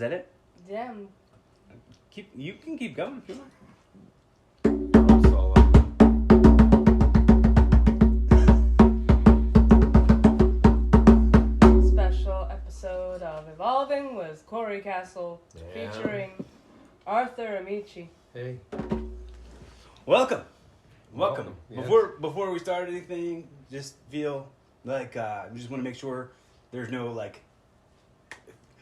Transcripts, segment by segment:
that it? Yeah. You can keep going if you want. I'm solo. Special episode of Evolving with Corey Castle, featuring Artie Amici. Hey. Welcome. Yes. Before we start anything, just feel like we just want to make sure there's no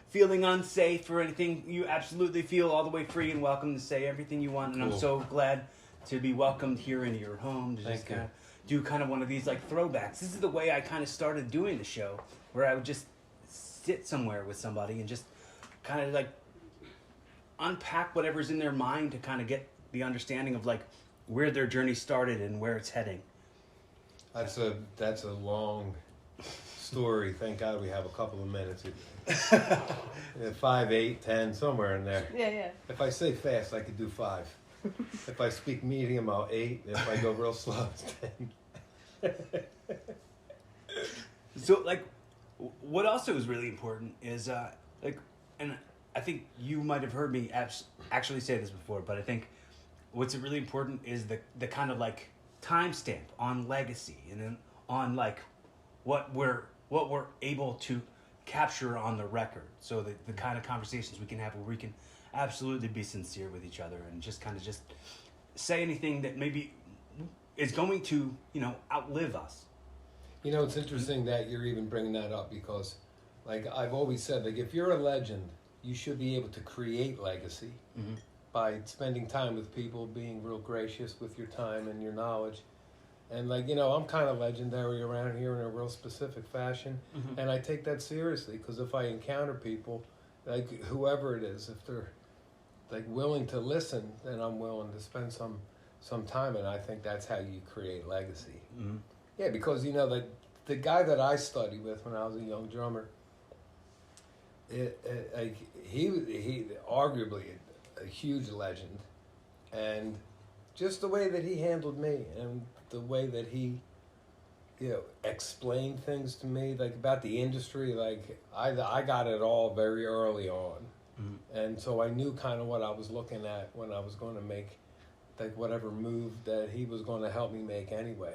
feeling unsafe or anything. You absolutely feel all the way free and welcome to say everything you want. And I'm so glad to be welcomed here into your home to just kind of do kind of one of these throwbacks. This is the way I kind of started doing the show, where I would just sit somewhere with somebody and just kind of unpack whatever's in their mind to kind of get the understanding of where their journey started and where it's heading. That's a long story. Thank God we have a couple of minutes. 5, 8, 10, somewhere in there. Yeah. If I say fast, I could do 5. If I speak medium, I'll 8. If I go real slow, it's 10. So, what also is really important is, and I think you might have heard me actually say this before, but I think what's really important is the kind of timestamp on legacy, and then on what we're able to capture on the record. So the kind of conversations we can have where we can absolutely be sincere with each other and just say anything that maybe is going to outlive us. It's interesting that you're even bringing that up because, I've always said, if you're a legend, you should be able to create legacy by spending time with people, being real gracious with your time and your knowledge. And I'm kind of legendary around here in a real specific fashion, and I take that seriously because if I encounter people, whoever it is, if they're willing to listen, then I'm willing to spend some time, and I think that's how you create legacy. Mm-hmm. Yeah, because the guy that I studied with when I was a young drummer, he arguably a huge legend, and just the way that he handled me and the way that he explained things to me about the industry, I got it all very early on, and so I knew kind of what I was looking at when I was going to make whatever move that he was going to help me make anyway.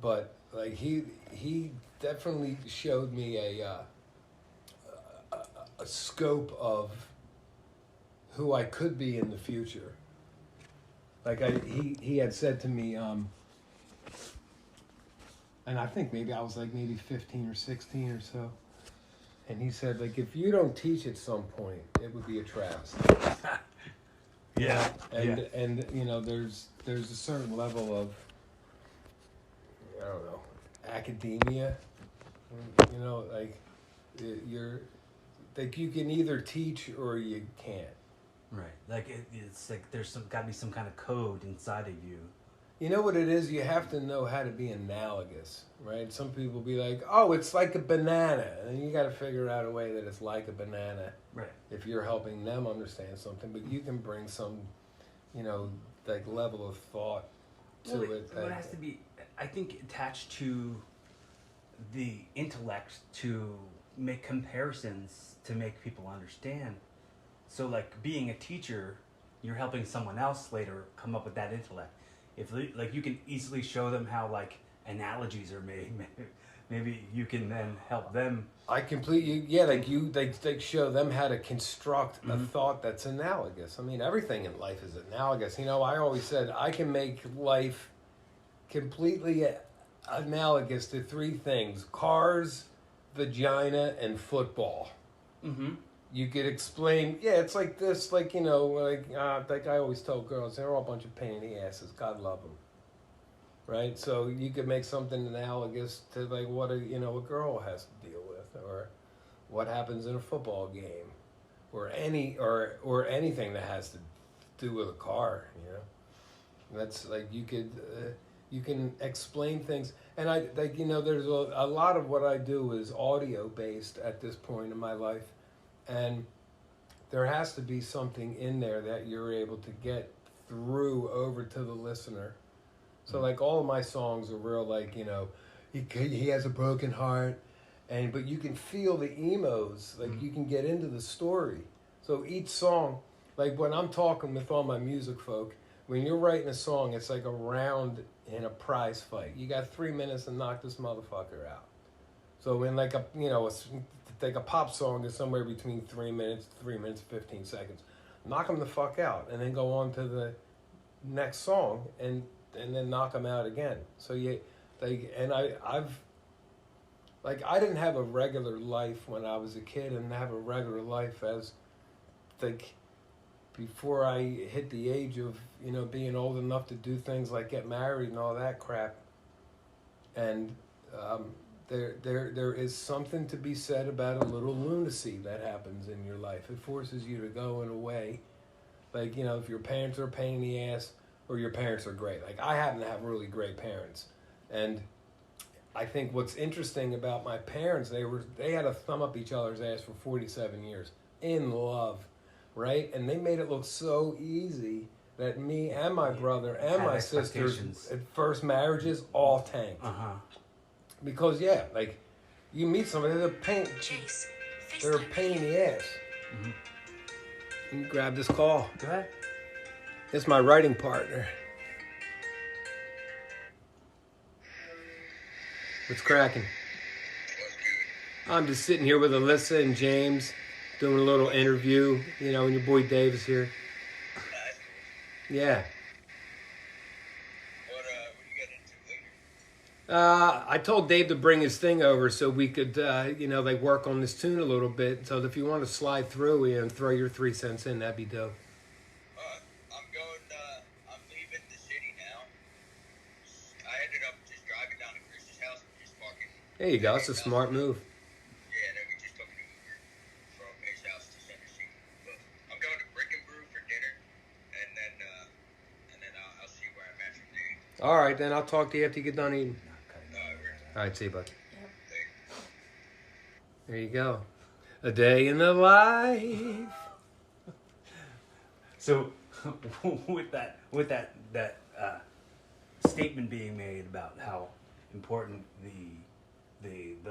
But he definitely showed me a scope of who I could be in the future. He had said to me, and I think maybe I was maybe 15 or 16 or so, and he said if you don't teach at some point, it would be a travesty. Yeah. And there's a certain level of, I don't know, academia. You're you can either teach or you can't. Right. It's there's got to be some kind of code inside of you. You know what it is? You have to know how to be analogous, right? Some people be oh, it's like a banana. And you got to figure out a way that it's like a banana. Right. If you're helping them understand something. But you can bring some, level of thought to it. It has to be, I think, attached to the intellect to make comparisons to make people understand. So being a teacher, you're helping someone else later come up with that intellect. If you can easily show them how analogies are made, maybe you can then help them. I completely they show them how to construct a thought that's analogous. I mean, everything in life is analogous. I always said I can make life completely analogous to 3 things: cars, vagina, and football. Mm-hmm. You could explain, it's like this, I always tell girls, they're all a bunch of pain in the asses. God love them, right? So you could make something analogous to what a girl has to deal with, or what happens in a football game, or anything that has to do with a car. That's you can explain things, and there's a lot of what I do is audio based at this point in my life. And there has to be something in there that you're able to get through over to the listener. So all of my songs are real he has a broken heart, but you can feel the emos, you can get into the story. So each song, like when I'm talking with all my music folk, when you're writing a song, it's like a round in a prize fight. You got 3 minutes to knock this motherfucker out. So in like like a pop song is somewhere between 3 minutes, 15 seconds. Knock them the fuck out, and then go on to the next song, and then knock them out again. So I didn't have a regular life when I was a kid, and have a regular life as like before I hit the age of being old enough to do things like get married and all that crap. And there is something to be said about a little lunacy that happens in your life. It forces you to go in a way, like if your parents are a pain in the ass or your parents are great. Like I happen to have really great parents, and I think what's interesting about my parents, they had a thumb up each other's ass for 47 years in love, right? And they made it look so easy that me and my brother and my sisters at first marriages all tanked. Because like you meet somebody, they're a pain in the ass. Mm-hmm. Let me grab this call. Go ahead. It's my writing partner. What's cracking? I'm just sitting here with Alyssa and James doing a little interview, and your boy Dave is here. Yeah. What you getting into later? I told Dave to bring his thing over so we could, work on this tune a little bit. So if you want to slide through and throw your 3 cents in, that'd be dope. I'm leaving the city now. I ended up just driving down to Chris's house and just fucking... There you go. It's a smart move. Yeah, and then we just took an Uber from his house to Center City. But I'm going to Brick and Brew for dinner, and then I'll see where I'm at from there. All right, then I'll talk to you after you get done eating. All right, see you, bud. Yep. There you go. A day in the life. So, with that statement being made about how important the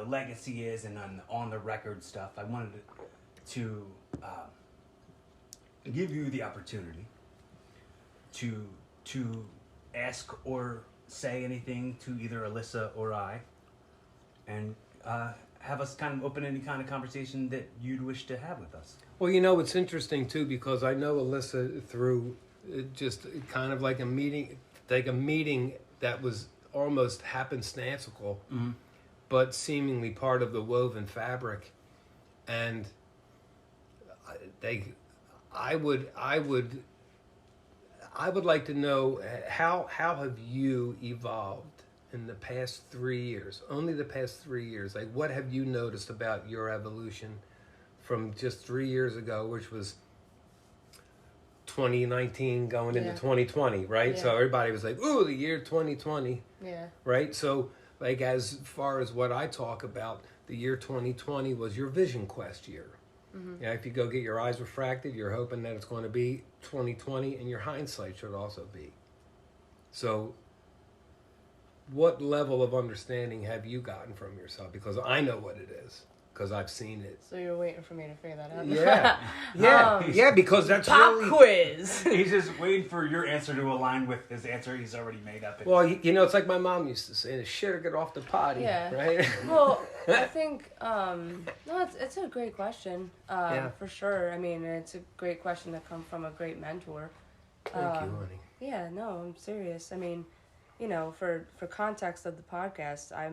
legacy is and on the record stuff, I wanted to give you the opportunity to ask or say anything to either Alyssa or I, and have us kind of open any kind of conversation that you'd wish to have with us. Well, it's interesting too, because I know Alyssa through just kind of like a meeting that was almost happenstancical, Mm-hmm. but seemingly part of the woven fabric. And I would like to know how have you evolved in the past 3 years? Only the past 3 years. Like, what have you noticed about your evolution from just 3 years ago, which was 2019 going into 2020, right? Yeah. So everybody was like, ooh, the year 2020. Yeah. Right? So, like, as far as what I talk about, the year 2020 was your vision quest year. Mm-hmm. If you go get your eyes refracted, you're hoping that it's going to be 2020, and your hindsight should also be. So, what level of understanding have you gotten from yourself? Because I know what it is, because I've seen it. So you're waiting for me to figure that out? Yeah, because that's pop really... quiz. He's just waiting for your answer to align with his answer he's already made up. Well, it's like my mom used to say, the shit or get off the potty, right? Well, I think, no, it's a great question, for sure. I mean, it's a great question to come from a great mentor. Thank you, honey. Yeah, no, I'm serious. I mean, for context of the podcast, I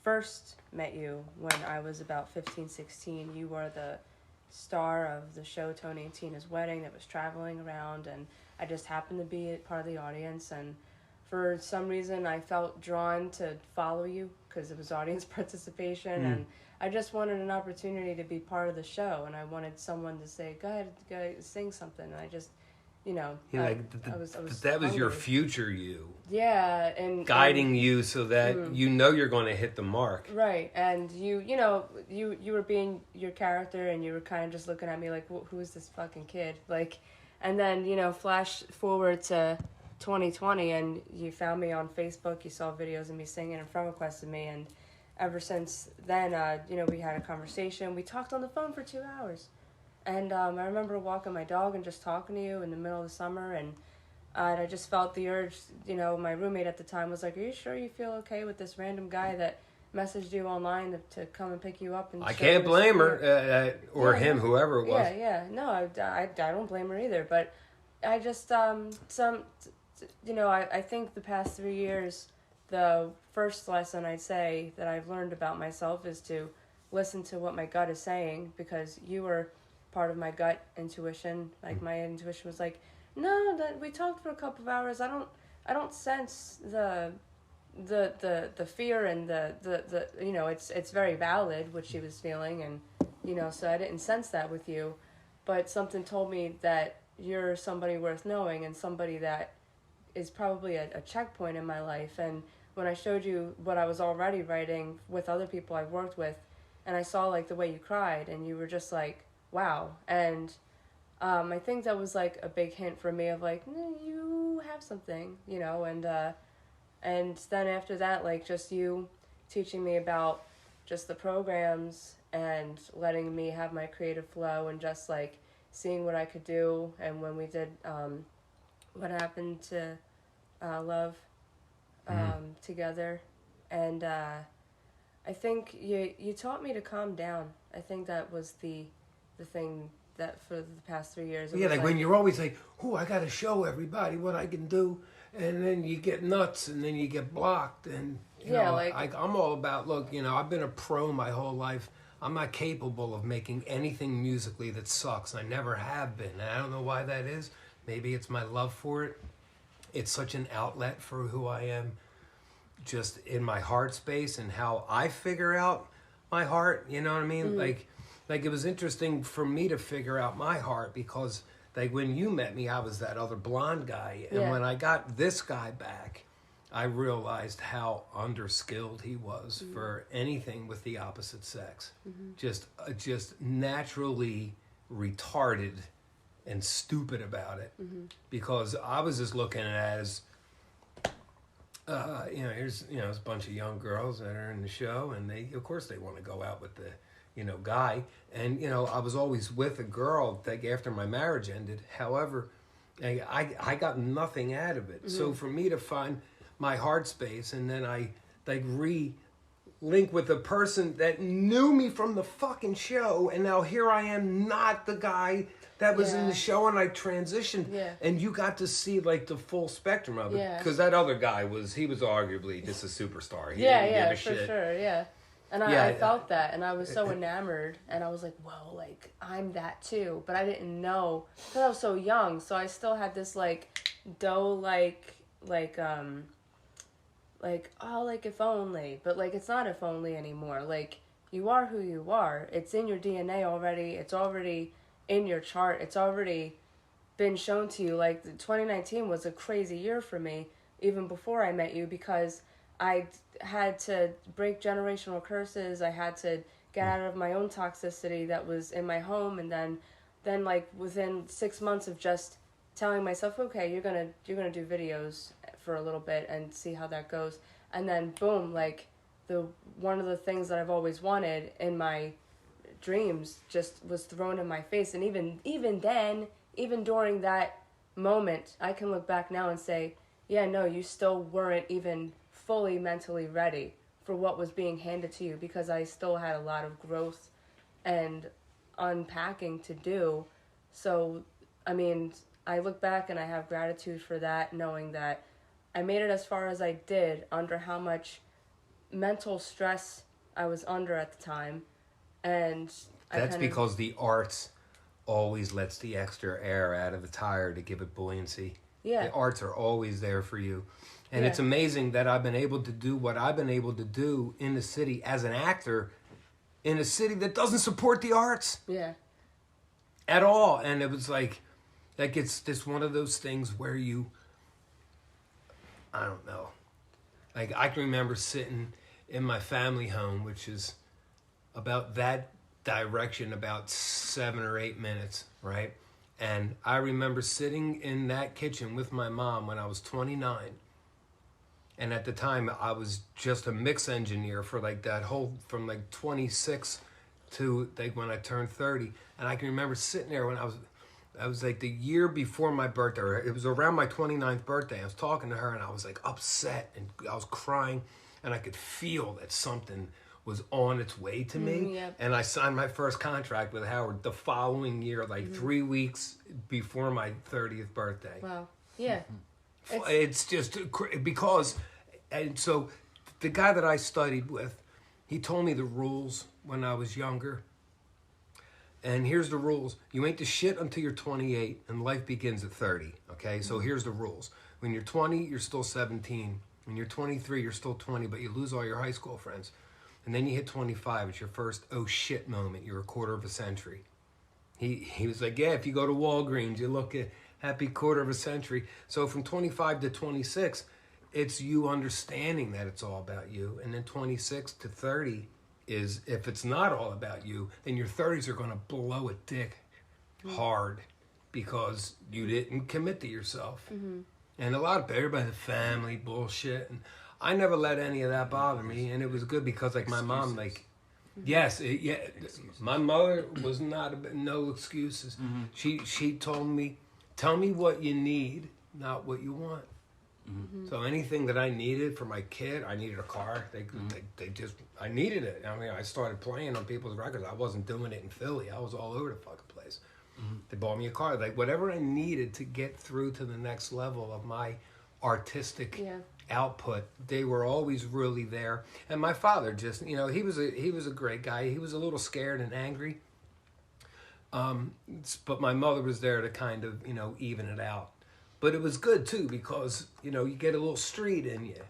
first met you when I was about 15, 16. You were the star of the show Tony and Tina's Wedding that was traveling around, and I just happened to be part of the audience, and for some reason I felt drawn to follow you because it was audience participation, and I just wanted an opportunity to be part of the show, and I wanted someone to say, go ahead, sing something, and I just, that was hungry. your future you. Yeah, and guiding you so that you're going to hit the mark. Right, and you were being your character, and you were kind of just looking at me like, who is this fucking kid? Like, and then flash forward to 2020, and you found me on Facebook. You saw videos of me singing, and friend requested me, and ever since then, we had a conversation. We talked on the phone for 2 hours. And I remember walking my dog and just talking to you in the middle of the summer, and I just felt the urge. You know, my roommate at the time was like, "Are you sure you feel okay with this random guy that messaged you online to come and pick you up?" And I show can't you blame his- her, or Yeah, him, yeah. whoever it was. Yeah. No, I don't blame her either. But I just I think the past 3 years, the first lesson I'd say that I've learned about myself is to listen to what my gut is saying, because you were part of my gut intuition. Like my intuition was like, no, that we talked for a couple of hours. I don't sense the fear and the it's very valid what she was feeling, and so I didn't sense that with you, but something told me that you're somebody worth knowing and somebody that is probably a checkpoint in my life. And when I showed you what I was already writing with other people I've worked with, and I saw like the way you cried and you were just like, wow. And I think that was like a big hint for me of like, you have something, and then after that, like just you teaching me about just the programs and letting me have my creative flow and just like seeing what I could do. And when we did What Happened to Love together, and I think you taught me to calm down. I think that was the thing that for the past 3 years. Yeah, like when you're always like, "Oh, I got to show everybody what I can do," and then you get nuts, and then you get blocked, and I'm all about. Look, I've been a pro my whole life. I'm not capable of making anything musically that sucks. I never have been, and I don't know why that is. Maybe it's my love for it. It's such an outlet for who I am, just in my heart space and how I figure out my heart. You know what I mean? Mm-hmm. Like it was interesting for me to figure out my heart, because like when you met me, I was that other blonde guy. And when I got this guy back, I realized how underskilled he was for anything with the opposite sex. Just naturally retarded and stupid about it. Because I was just looking at it as, here's a bunch of young girls that are in the show, and of course they want to go out with the guy. And, I was always with a girl like after my marriage ended. However, I got nothing out of it. So for me to find my heart space, and then I like re-link with a person that knew me from the fucking show, and now here I am, not the guy that was in the show, and I transitioned. And you got to see like the full spectrum of it. Because that other guy was arguably just a superstar. He didn't give a shit. For sure, And I felt that, and I was so enamored, and I was like, whoa, like, I'm that too. But I didn't know, because I was so young, so I still had this, like, if only. But, like, it's not if only anymore. Like, you are who you are. It's in your DNA already. It's already in your chart. It's already been shown to you. Like, 2019 was a crazy year for me, even before I met you, because I had to break generational curses. I had to get out of my own toxicity that was in my home, and then like within 6 months of just telling myself, okay, you're gonna do videos for a little bit and see how that goes, and then boom, like one of the things that I've always wanted in my dreams just was thrown in my face. And even then, even during that moment, I can look back now and say, yeah, no, you still weren't even fully mentally ready for what was being handed to you, because I still had a lot of growth and unpacking to do. So, I mean, I look back and I have gratitude for that, knowing that I made it as far as I did under how much mental stress I was under at the time. And that's because the arts always lets the extra air out of the tire to give it buoyancy. The arts are always there for you. And it's amazing that I've been able to do what I've been able to do in the city as an actor in a city that doesn't support the arts. At all. And it was like it's just one of those things where I don't know. Like, I can remember sitting in my family home, which is about that direction, about 7 or 8 minutes, right? And I remember sitting in that kitchen with my mom when I was 29. And at the time, I was just a mix engineer for like that whole, from like 26 to like when I turned 30, and I can remember sitting there when I was like the year before my birthday, or it was around my 29th birthday. I was talking to her and I was like upset and I was crying, and I could feel that something was on its way to me. Yep. And I signed my first contract with Howard the following year, like 3 weeks before my 30th birthday. Wow. Yeah. It's just because, and so the guy that I studied with, he told me the rules when I was younger. And here's the rules. You ain't the shit until you're 28, and life begins at 30, okay? So here's the rules. When you're 20, you're still 17. When you're 23, you're still 20, but you lose all your high school friends. And then you hit 25, it's your first oh shit moment. You're a quarter of a century. He was like, yeah, if you go to Walgreens, you look at happy quarter of a century. So from 25 to 26, it's you understanding that it's all about you. And then 26 to 30 is, if it's not all about you, then your 30s are going to blow a dick hard because you didn't commit to yourself. And a lot of everybody, the family bullshit, and I never let any of that bother me. And it was good because like my mom, like, yes, my mother was no excuses. She told me, tell me what you need, not what you want. So anything that I needed for my kid, I needed a car. They just, I needed it. I mean, I started playing on people's records. I wasn't doing it in Philly. I was all over the fucking place. They bought me a car. Like whatever I needed to get through to the next level of my artistic output, they were always really there. And my father just, you know, he was a great guy. He was a little scared and angry. But my mother was there to kind of, you know, even it out. But it was good too because, you know, you get a little street in you.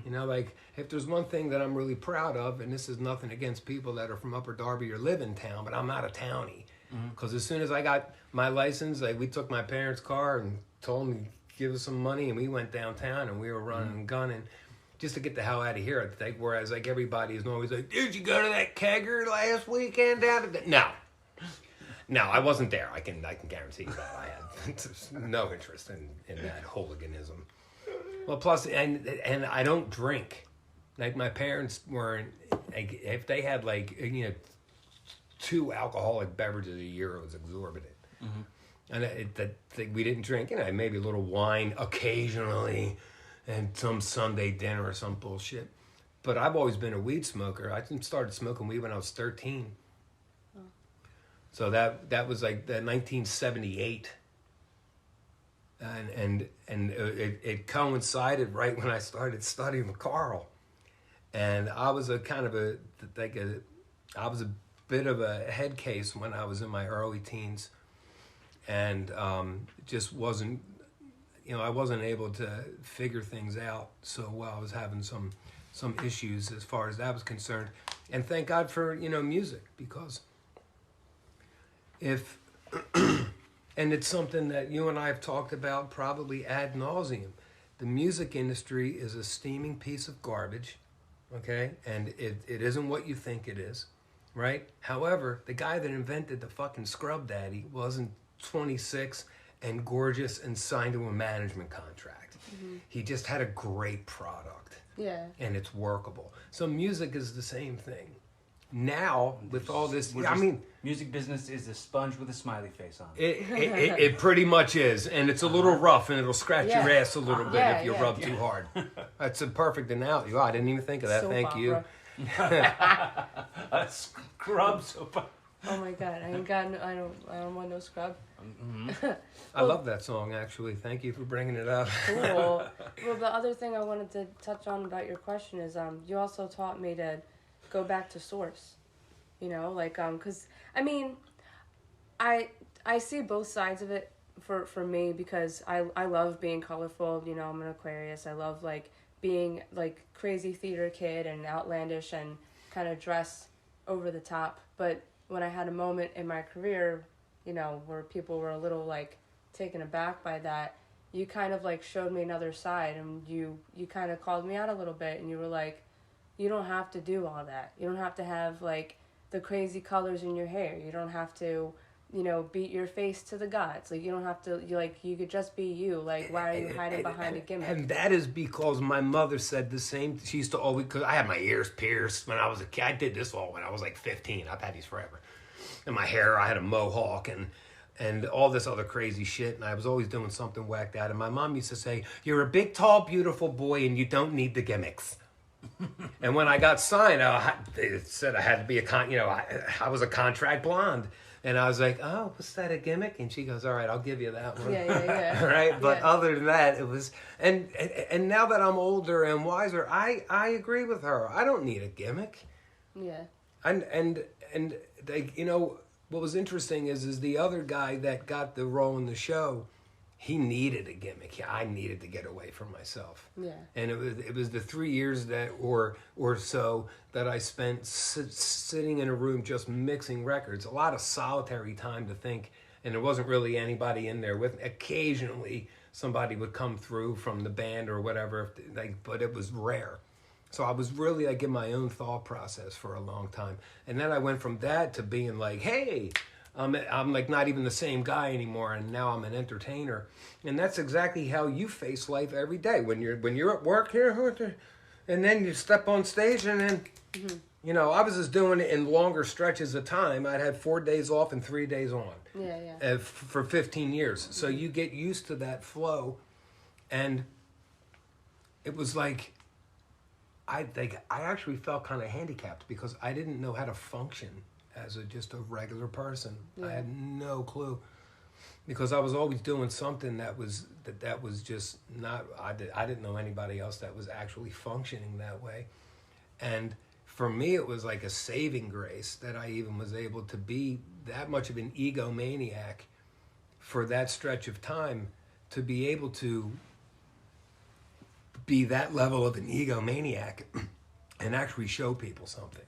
You know, like if there's one thing that I'm really proud of, and this is nothing against people that are from Upper Darby or live in town, but I'm not a townie. Because as soon as I got my license, like we took my parents' car and told them to give us some money, and we went downtown and we were running and gunning just to get the hell out of here. I think. Whereas like everybody is always like, "Did you go to that kegger last weekend down at the-" No, I wasn't there. I can guarantee you that. I had no interest in that hooliganism. Well, plus, and I don't drink. Like my parents weren't. Like, if they had like 2 alcoholic beverages a year, it was exorbitant. And we didn't drink. You know, maybe a little wine occasionally, and some Sunday dinner or some bullshit. But I've always been a weed smoker. I started smoking weed when I was 13. So that was like the 1978, and it coincided right when I started studying with Carl, and I was a bit of a head case when I was in my early teens, and just wasn't, I wasn't able to figure things out so well. I was having some issues as far as that was concerned, and thank God for music, because if and it's something that you and I have talked about probably ad nauseum. The music industry is a steaming piece of garbage, okay? And it isn't what you think it is, right? However, the guy that invented the fucking Scrub Daddy wasn't 26 and gorgeous and signed to a management contract. He just had a great product. Yeah. And it's workable. So music is the same thing. Now, with all this, music business is a sponge with a smiley face on it. It pretty much is, and it's a little rough, and it'll scratch your ass a little bit if you rub too hard. That's a perfect analogy. Oh, I didn't even think of that. Thank you. Scrub soap. Oh my God, I don't want no scrub. I love that song, actually. Thank you for bringing it up. Cool. Well, the other thing I wanted to touch on about your question is, you also taught me to go back to source, because I see both sides of it for me, because I love being colorful. I'm an Aquarius. I love being crazy theater kid and outlandish and kind of dress over the top. But when I had a moment in my career, where people were a little taken aback by that, you kind of showed me another side, and you kind of called me out a little bit, and you were like, you don't have to do all that. You don't have to have the crazy colors in your hair. You don't have to, beat your face to the gods. Like, you don't have to, you could just be you. Like, why are you hiding behind a gimmick? And that is because my mother said the same. She used to always, because I had my ears pierced when I was a kid. I did this all when I was like 15. I've had these forever. And my hair, I had a mohawk and all this other crazy shit. And I was always doing something whacked out. And my mom used to say, "You're a big, tall, beautiful boy and you don't need the gimmicks." And when I got signed, it said I had to be I was a contract blonde. And I was like, "Oh, was that a gimmick?" And she goes, "All right, I'll give you that one." Yeah. Right? But Yeah. other than that, it was... And now that I'm older and wiser, I agree with her. I don't need a gimmick. Yeah. And like, what was interesting is the other guy that got the role in the show, he needed a gimmick. I needed to get away from myself. Yeah. And it was the 3 years that or so that I spent sitting in a room just mixing records. A lot of solitary time to think, and there wasn't really anybody in there with me. Occasionally somebody would come through from the band or whatever, but it was rare. So I was really in my own thought process for a long time. And then I went from that to being like, hey, I'm like not even the same guy anymore, and now I'm an entertainer. And that's exactly how you face life every day. When you're at work here, and then you step on stage, and then I was just doing it in longer stretches of time. I'd had 4 days off and 3 days on. Yeah. For 15 years. So you get used to that flow, and it was like I actually felt kind of handicapped because I didn't know how to function as just a regular person. Yeah. I had no clue because I was always doing something that was just not. I didn't know anybody else that was actually functioning that way, and for me it was like a saving grace that I even was able to be that much of an egomaniac for that stretch of time, to be able to be that level of an egomaniac and actually show people something.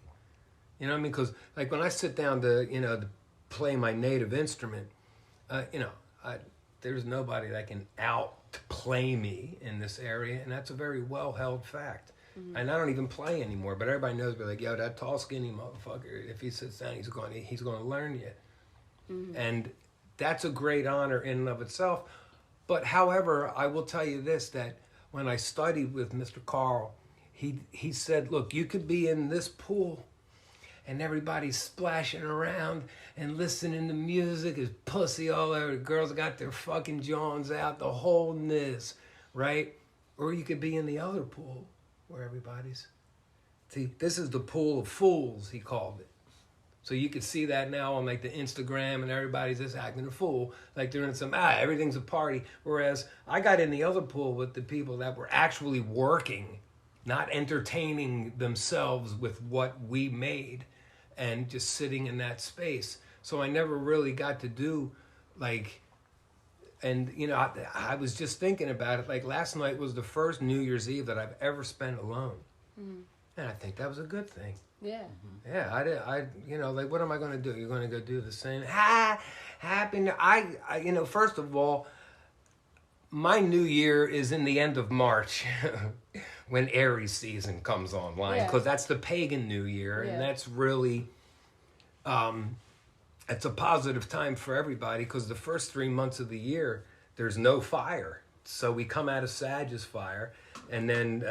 You know what I mean? Because like when I sit down to play my native instrument, there's nobody that can outplay me in this area, and that's a very well held fact. Mm-hmm. And I don't even play anymore, but everybody knows me. Like, yo, that tall, skinny motherfucker, if he sits down, he's going to learn you. Mm-hmm. And that's a great honor in and of itself. But however, I will tell you this, that when I studied with Mr. Carl, he said, look, you could be in this pool and everybody's splashing around and listening to music, is pussy all over, the girls got their fucking Johns out, the whole niz, right? Or you could be in the other pool where everybody's... See, this is the pool of fools, he called it. So you could see that now on like the Instagram, and everybody's just acting a fool, like they're in some, everything's a party. Whereas I got in the other pool with the people that were actually working, not entertaining themselves with what we made, and just sitting in that space. So I never really got to do like, and I was just thinking about it. Like last night was the first New Year's Eve that I've ever spent alone. Mm-hmm. And I think that was a good thing. Yeah. Mm-hmm. Yeah, like, what am I going to do? You're going to go do the same? Happy. First of all, my new year is in the end of March when Aries season comes online, because that's the pagan new year, and that's really, it's a positive time for everybody, because the first 3 months of the year, there's no fire. So we come out of Sagittarius fire, and then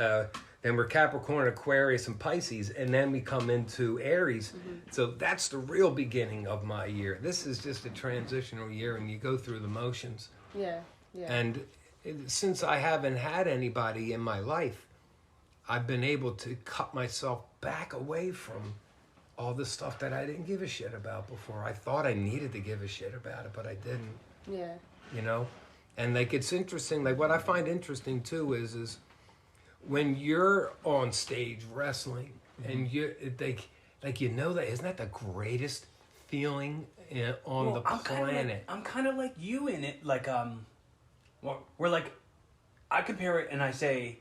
we're Capricorn, Aquarius, and Pisces, and then we come into Aries. Mm-hmm. So that's the real beginning of my year. This is just a transitional year, and you go through the motions. Yeah. And since I haven't had anybody in my life, I've been able to cut myself back away from all the stuff that I didn't give a shit about before. I thought I needed to give a shit about it, but I didn't. Yeah. And like, it's interesting. Like, what I find interesting too is when you're on stage wrestling, mm-hmm. and that isn't that the greatest feeling on the planet? I'm kind of like you in it. Like we're like, I compare it and I say,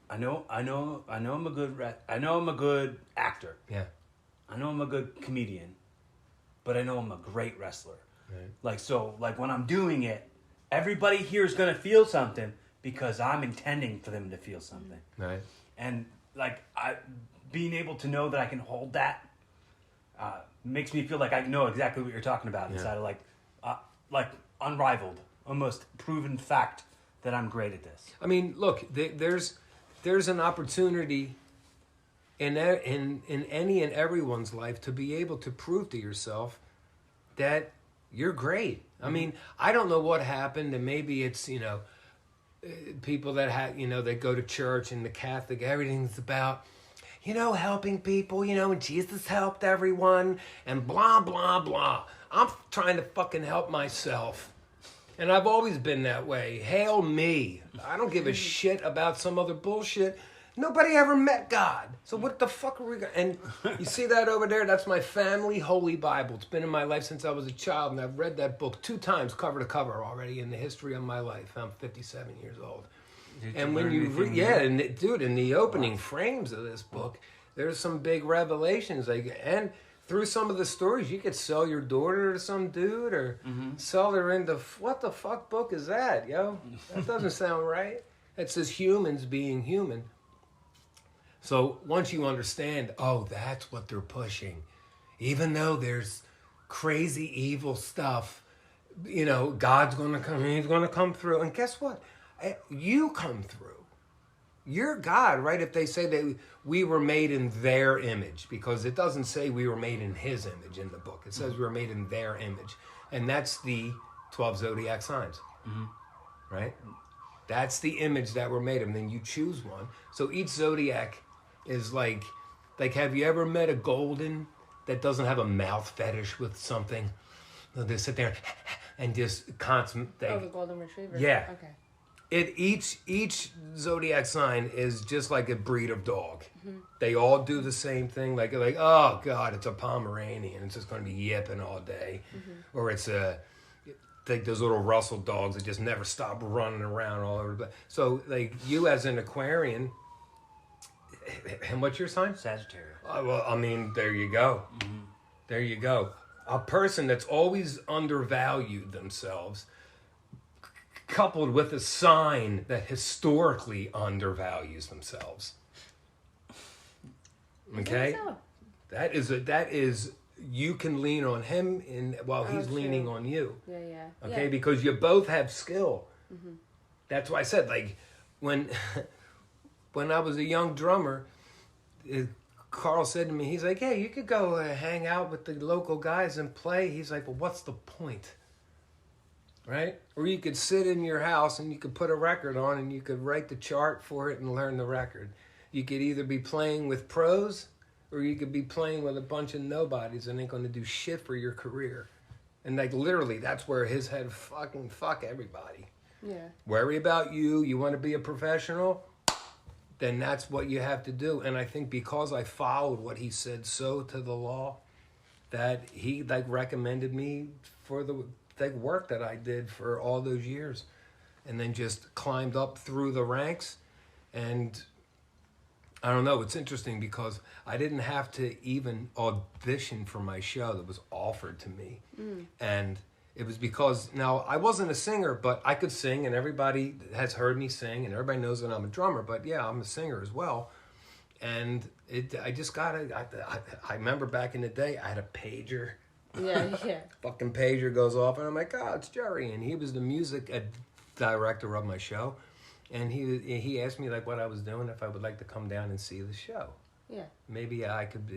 I know I'm a good actor. Yeah. I know I'm a good comedian, but I know I'm a great wrestler. Right. Like when I'm doing it, everybody here is gonna feel something because I'm intending for them to feel something. Right. And like being able to know that I can hold that, makes me feel like I know exactly what you're talking about inside of like unrivaled, almost proven fact that I'm great at this. I mean, look, there's an opportunity in any and everyone's life to be able to prove to yourself that you're great. I mean, I don't know what happened, and maybe it's, people that that go to church and the Catholic, everything's about, helping people, and Jesus helped everyone, and blah, blah, blah. I'm trying to fucking help myself. And I've always been that way. Hail me. I don't give a shit about some other bullshit. Nobody ever met God. So what the fuck are we going to... And you see that over there? That's my family holy Bible. It's been in my life since I was a child, and I've read that book 2 times cover to cover already in the history of my life. I'm 57 years old. And when you read... Yeah, and in the opening frames of this book, there's some big revelations. And through some of the stories, you could sell your daughter to some dude or sell her into... What the fuck book is that, yo? That doesn't sound right. It says humans being human. So once you understand, that's what they're pushing. Even though there's crazy evil stuff, God's going to come, he's going to come through. And guess what? You come through. You're God, right? If they say that we were made in their image, because it doesn't say we were made in his image in the book. It says we were made in their image. And that's the 12 zodiac signs, right? That's the image that we're made of. And then you choose one. So each zodiac is like have you ever met a golden that doesn't have a mouth fetish with something? They sit there and just constant. The golden retriever. Yeah. Okay. Each zodiac sign is just like a breed of dog. They all do the same thing. Like oh God, it's a Pomeranian. It's just going to be yipping all day, or it's like those little Russell dogs that just never stop running around all over the place. So you as an Aquarian. And what's your sign? Sagittarius. Well, I mean, there you go. There you go. A person that's always undervalued themselves, coupled with a sign that historically undervalues themselves. Okay? So. That is you can lean on him while he's leaning on you. Yeah. Okay? Yeah. Because you both have skill. That's why I said, when I was a young drummer, Carl said to me, he's like, hey, you could go hang out with the local guys and play. He's like, well, what's the point? Right? Or you could sit in your house and you could put a record on and you could write the chart for it and learn the record. You could either be playing with pros or you could be playing with a bunch of nobodies and ain't going to do shit for your career. And literally, that's where his head fuck everybody. Yeah. Worry about you. You want to be a professional? Then that's what you have to do. And I think because I followed what he said so to the law, that he recommended me for the work that I did for all those years, and then just climbed up through the ranks. And I don't know, it's interesting because I didn't have to even audition for my show that was offered to me. And it was because, now, I wasn't a singer, but I could sing, and everybody has heard me sing, and everybody knows that I'm a drummer, but yeah, I'm a singer as well. And I just got I remember back in the day, I had a pager. Yeah. Fucking pager goes off, and I'm like, oh, it's Jerry. And he was the music director of my show. And he asked me, what I was doing, if I would like to come down and see the show. Yeah. Maybe I could,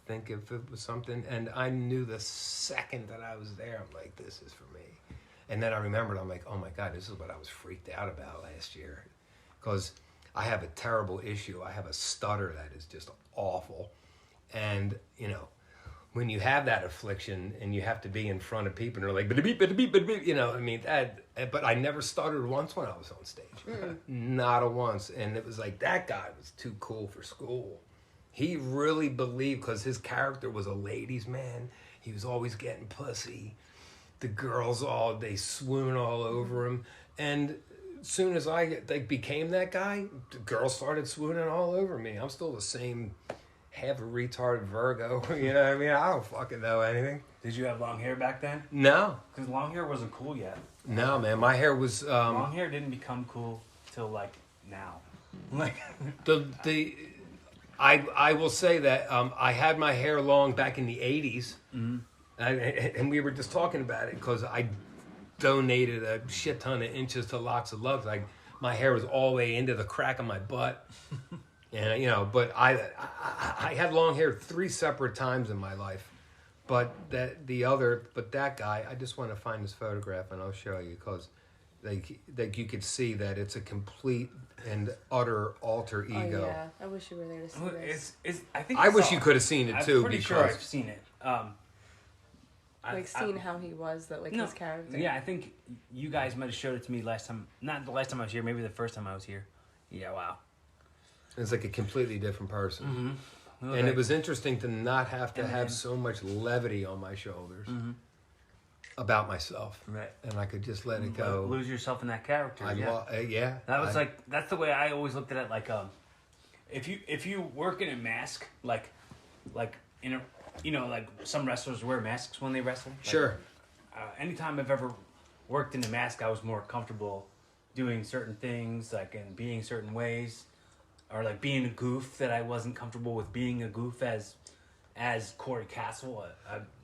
think if it was something. And I knew the second that I was there, I'm like, this is for me. And then I remembered, I'm like, oh my God, this is what I was freaked out about last year. Because I have a terrible issue. I have a stutter that is just awful. And, when you have that affliction and you have to be in front of people and they're like, but I never stuttered once when I was on stage. Not a once. And it was like, that guy was too cool for school. He really believed, because his character was a ladies' man. He was always getting pussy. The girls they swoon all over him. And as soon as I became that guy, the girls started swooning all over me. I'm still the same half a retarded Virgo. You know what I mean? I don't fucking know anything. Did you have long hair back then? No. Because long hair wasn't cool yet. No, man. My hair was... long hair didn't become cool till now. I will say that I had my hair long back in the 80s. Mm-hmm. And we were just talking about it because I donated a shit ton of inches to lots of lugs. Like my hair was all the way into the crack of my butt. And, you know, but I had long hair 3 separate times in my life. But that guy, I just want to find this photograph and I'll show you because like you could see that it's a complete and utter alter ego. Oh, yeah. I wish you were there to see this. I wish you could have seen it too. I'm pretty sure I've seen it. Seen how he was, his character. Yeah, I think you guys might have showed it to me last time. Not the last time I was here, maybe the first time I was here. Yeah, wow. It's like a completely different person. Mm-hmm. And it was interesting to not have to have so much levity on my shoulders about myself. Right. And I could just let it go. Lose yourself in that character. Yeah. That was that's the way I always looked at it. Like, if you work in a mask, like in a, like some wrestlers wear masks when they wrestle. Like, sure. Anytime I've ever worked in a mask, I was more comfortable doing certain things, like in being certain ways. Or like being a goof that I wasn't comfortable with being a goof as Corey Castle.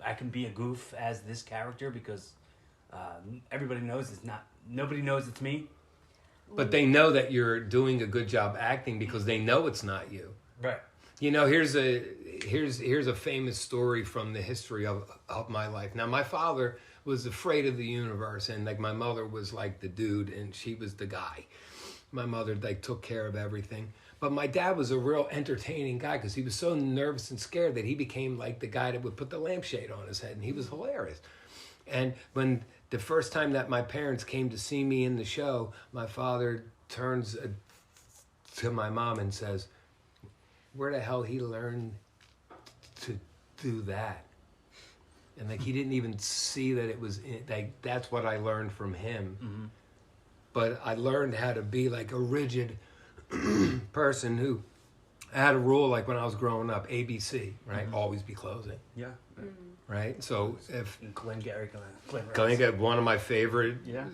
I can be a goof as this character because everybody knows nobody knows it's me. But they know that you're doing a good job acting because they know it's not you. Right. You know, here's a famous story from the history of my life. Now, my father was afraid of the universe, and like my mother was like the dude, and she was the guy. My mother like took care of everything. But my dad was a real entertaining guy because he was so nervous and scared that he became like the guy that would put the lampshade on his head, and he was hilarious. And when the first time that my parents came to see me in the show, my father turns to my mom and says, "Where the hell he learned to do that?" And like he didn't even see that it was like that's what I learned from him. Mm-hmm. But I learned how to be like a rigid person who had a rule like when I was growing up, ABC, right? Mm-hmm. Always be closing. Yeah. Mm-hmm. Right? So if... Glenn one of my favorite... Yeah.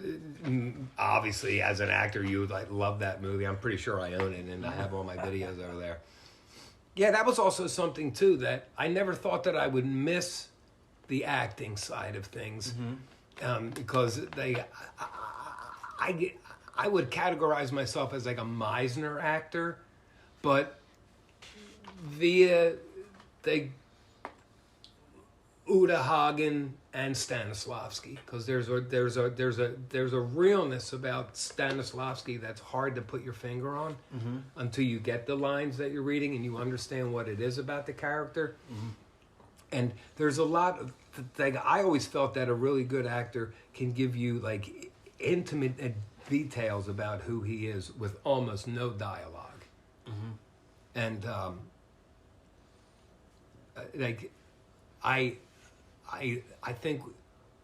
Obviously, as an actor, you would like love that movie. I'm pretty sure I own it and I have all my videos over there. Yeah, that was also something, too, that I never thought that I would miss the acting side of things. Mm-hmm. Because I would categorize myself as like a Meisner actor, but via the Uta Hagen and Stanislavski, because there's a realness about Stanislavski that's hard to put your finger on until you get the lines that you're reading and you understand what it is about the character. Mm-hmm. And there's a lot of I always felt that a really good actor can give you like intimate details about who he is with almost no dialogue. Mm-hmm. And I think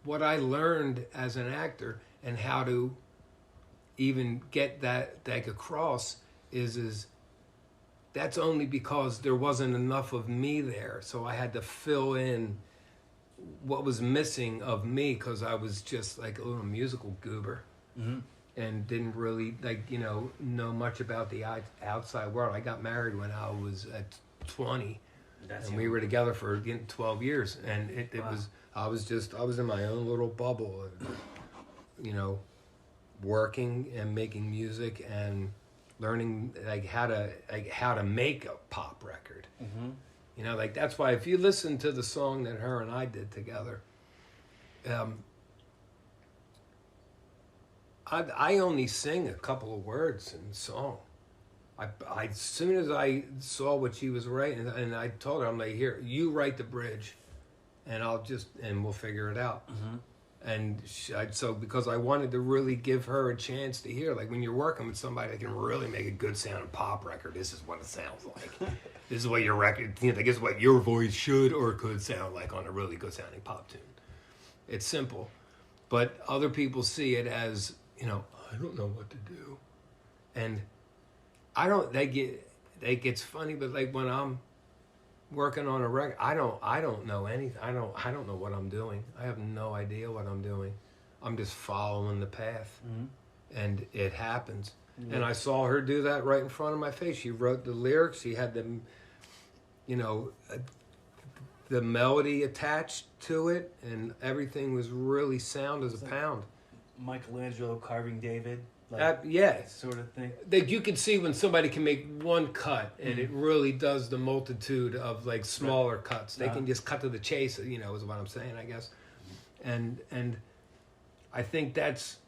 what I learned as an actor and how to even get that across is that's only because there wasn't enough of me there, so I had to fill in what was missing of me because I was just like a little musical goober. Mm-hmm. And didn't really know much about the outside world. I got married when I was at 20, and we were together for 12 years. And it was I was in my own little bubble, working and making music and learning how to make a pop record. Mm-hmm. That's why if you listen to the song that her and I did together. I only sing a couple of words in the song. I as soon as I saw what she was writing, and I told her, I'm like, here, you write the bridge, and we'll figure it out. Mm-hmm. And so because I wanted to really give her a chance to hear, like when you're working with somebody that can really make a good sounding pop record, this is what it sounds like. This is what your record, this is what your voice should or could sound like on a really good sounding pop tune. It's simple, but other people see it as, I don't know what to do. And that gets funny, but like when I'm working on a record, I don't know anything. I don't know what I'm doing. I have no idea what I'm doing. I'm just following the path. Mm-hmm. And it happens. Mm-hmm. And I saw her do that right in front of my face. She wrote the lyrics. She had the melody attached to it, and everything was really sound as a pound. Michelangelo carving David. Yeah. Sort of thing. Like you can see when somebody can make one cut, and it really does the multitude of like smaller cuts. They can just cut to the chase, is what I'm saying, I guess. And I think that's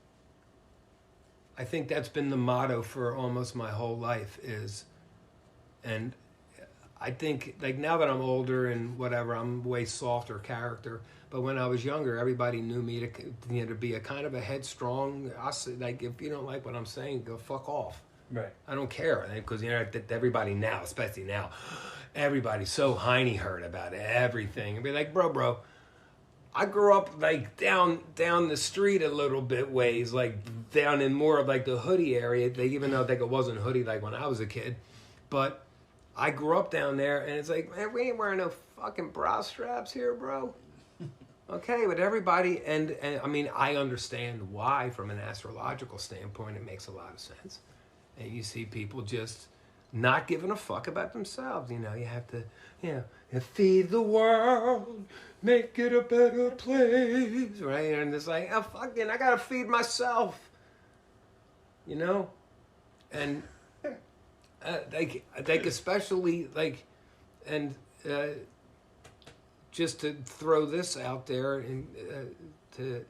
been the motto for almost my whole life and I think like now that I'm older and whatever, I'm way softer character. But when I was younger, everybody knew me to be a kind of a headstrong. I say, like, if you don't like what I'm saying, go fuck off. Right. I don't care, because everybody now, especially now, everybody's so hiney-hurt about everything. And be like, bro, I grew up like down the street a little bit ways, like down in more of like the hoodie area. Even though it wasn't hoodie like when I was a kid, but I grew up down there, and it's like, man, we ain't wearing no fucking bra straps here, bro. Okay, but everybody, and I mean, I understand why from an astrological standpoint it makes a lot of sense. And you see people just not giving a fuck about themselves. You have to, feed the world, make it a better place, right? And it's like, oh, fucking, I gotta feed myself, and like especially like, and just to throw this out there and to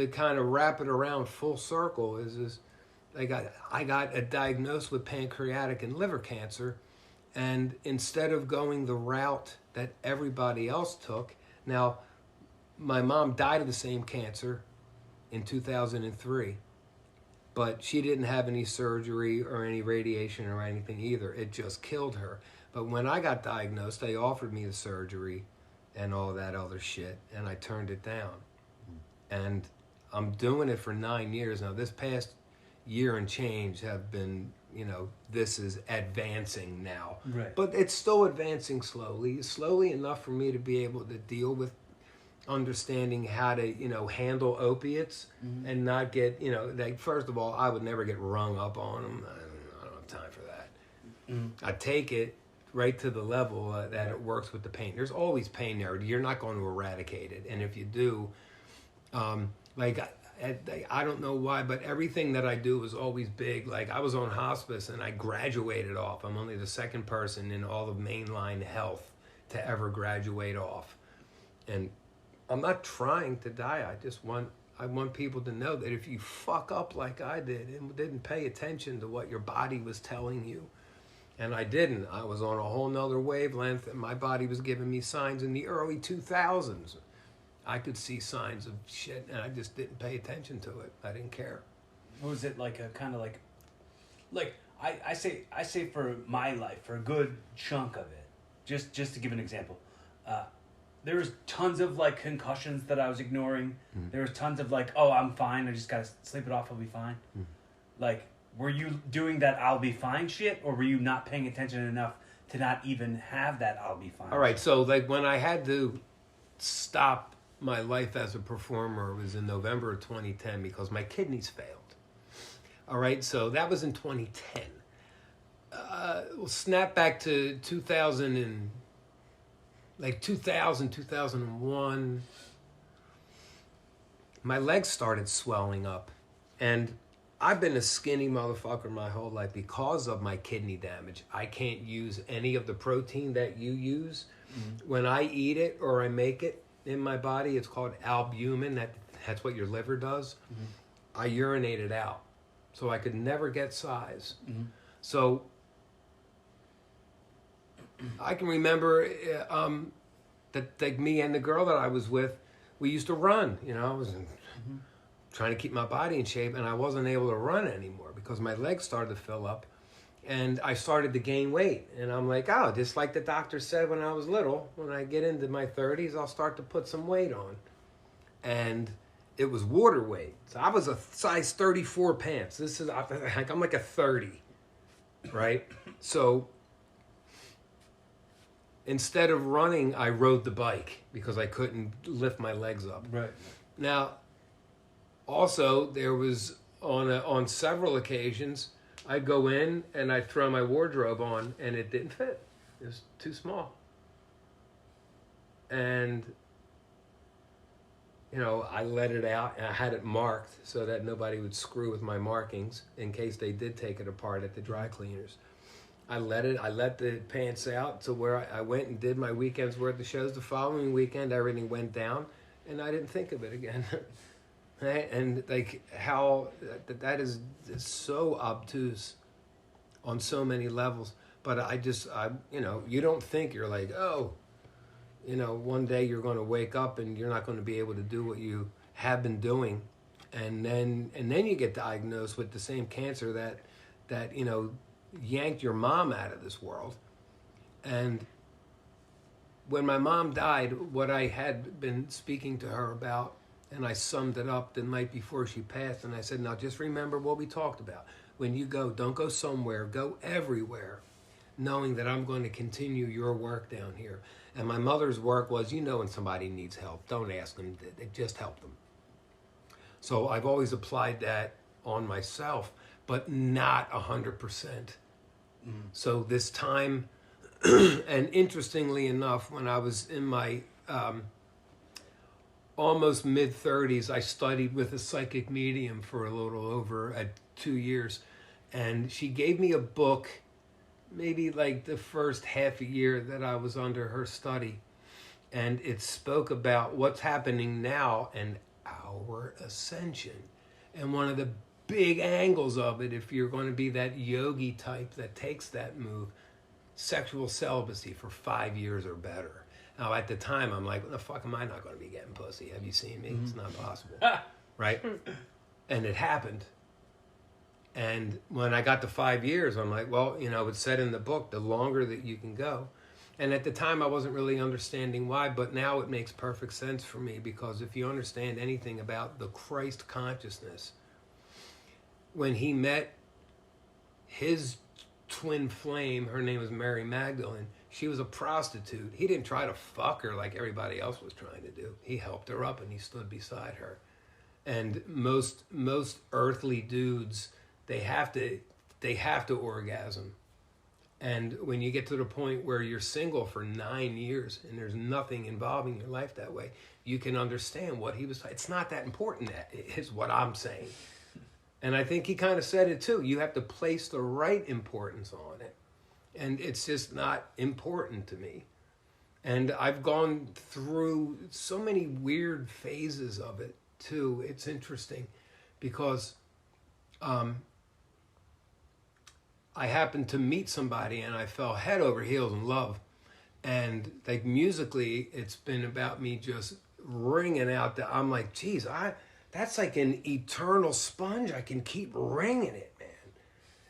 kind of wrap it around full circle is I got diagnosed with pancreatic and liver cancer, and instead of going the route that everybody else took, now my mom died of the same cancer in 2003, but she didn't have any surgery or any radiation or anything either. It just killed her. But when I got diagnosed, they offered me the surgery and all that other shit, and I turned it down. And I'm doing it for 9 years now. This past year and change have been, this is advancing now. Right. But it's still advancing slowly enough for me to be able to deal with understanding how to, handle opiates and not get, like, first of all, I would never get rung up on them. I don't have time for that. I take it right to the level that it works with the pain. There's always pain there. You're not going to eradicate it. And if you do, I don't know why, but everything that I do is always big. Like, I was on hospice and I graduated off. I'm only the second person in all of mainline health to ever graduate off. And I'm not trying to die. I want people to know that if you fuck up like I did and didn't pay attention to what your body was telling you, and I didn't. I was on a whole nother wavelength, and my body was giving me signs in the early 2000s. I could see signs of shit, and I just didn't pay attention to it. I didn't care. What was it like? A kind of like I say for my life, for a good chunk of it. Just to give an example, there was tons of like concussions that I was ignoring. There was tons of like, oh, I'm fine. I just gotta sleep it off. I'll be fine. Like, were you doing that I'll be fine shit, or were you not paying attention enough to not even have that I'll be fine? All right, so like when I had to stop my life as a performer, it was in November of 2010 because my kidneys failed. All right, so that was in 2010. We'll snap back to 2000, 2001. My legs started swelling up, and I've been a skinny motherfucker my whole life because of my kidney damage. I can't use any of the protein that you use. When I eat it or I make it in my body, it's called albumin. That's what your liver does. I urinate it out. So I could never get size. So I can remember that like me and the girl that I was with, we used to run. I was trying to keep my body in shape, and I wasn't able to run anymore because my legs started to fill up, and I started to gain weight. And I'm like, oh, just like the doctor said when I was little, when I get into my 30s, I'll start to put some weight on. And it was water weight. So I was a size 34 pants. I'm like a 30, right? So instead of running, I rode the bike because I couldn't lift my legs up. Right. Now, also, there was on several occasions, I'd go in and I'd throw my wardrobe on and it didn't fit. It was too small. And, you know, I let it out and I had it marked so that nobody would screw with my markings in case they did take it apart at the dry cleaners. I let the pants out to where I went and did my weekend's worth of shows. The following weekend, everything went down, and I didn't think of it again. Right? And like how that is so obtuse on so many levels. But I you know, you don't think you're like, oh, you know, one day you're going to wake up and you're not going to be able to do what you have been doing, and then you get diagnosed with the same cancer that you know yanked your mom out of this world. And when my mom died, what I had been speaking to her about, and I summed it up the night before she passed, and I said, now just remember what we talked about. When you go, don't go somewhere, go everywhere, knowing that I'm going to continue your work down here. And my mother's work was, you know, when somebody needs help, don't ask them, just help them. So I've always applied that on myself, but not 100%. So this time, and interestingly enough, when I was in my almost mid-30s, I studied with a psychic medium for a little over 2 years. And she gave me a book, maybe like the first half a year that I was under her study. And it spoke about what's happening now and our ascension. And one of the big angles of it, if you're going to be that yogi type that takes that move, sexual celibacy for 5 years or better. Now, at the time, I'm like, what the fuck am I not going to be getting pussy? Have you seen me? It's not possible. Right? And it happened. And when I got to 5 years, I'm like, well, you know, it's said in the book, the longer that you can go. And at the time, I wasn't really understanding why, but now it makes perfect sense for me, because if you understand anything about the Christ consciousness, when he met his twin flame, her name was Mary Magdalene, she was a prostitute. He didn't try to fuck her like everybody else was trying to do. He helped her up and he stood beside her. And most earthly dudes, they have to orgasm. And when you get to the point where you're single for 9 years and there's nothing involving your life that way, you can understand what he was. It's not that important, that is what I'm saying. And I think he kind of said it too. You have to place the right importance on it. And it's just not important to me. And I've gone through so many weird phases of it too. It's interesting because I happened to meet somebody and I fell head over heels in love. And like musically, it's been about me just ringing out that I'm like, geez, that's like an eternal sponge. I can keep ringing it, man.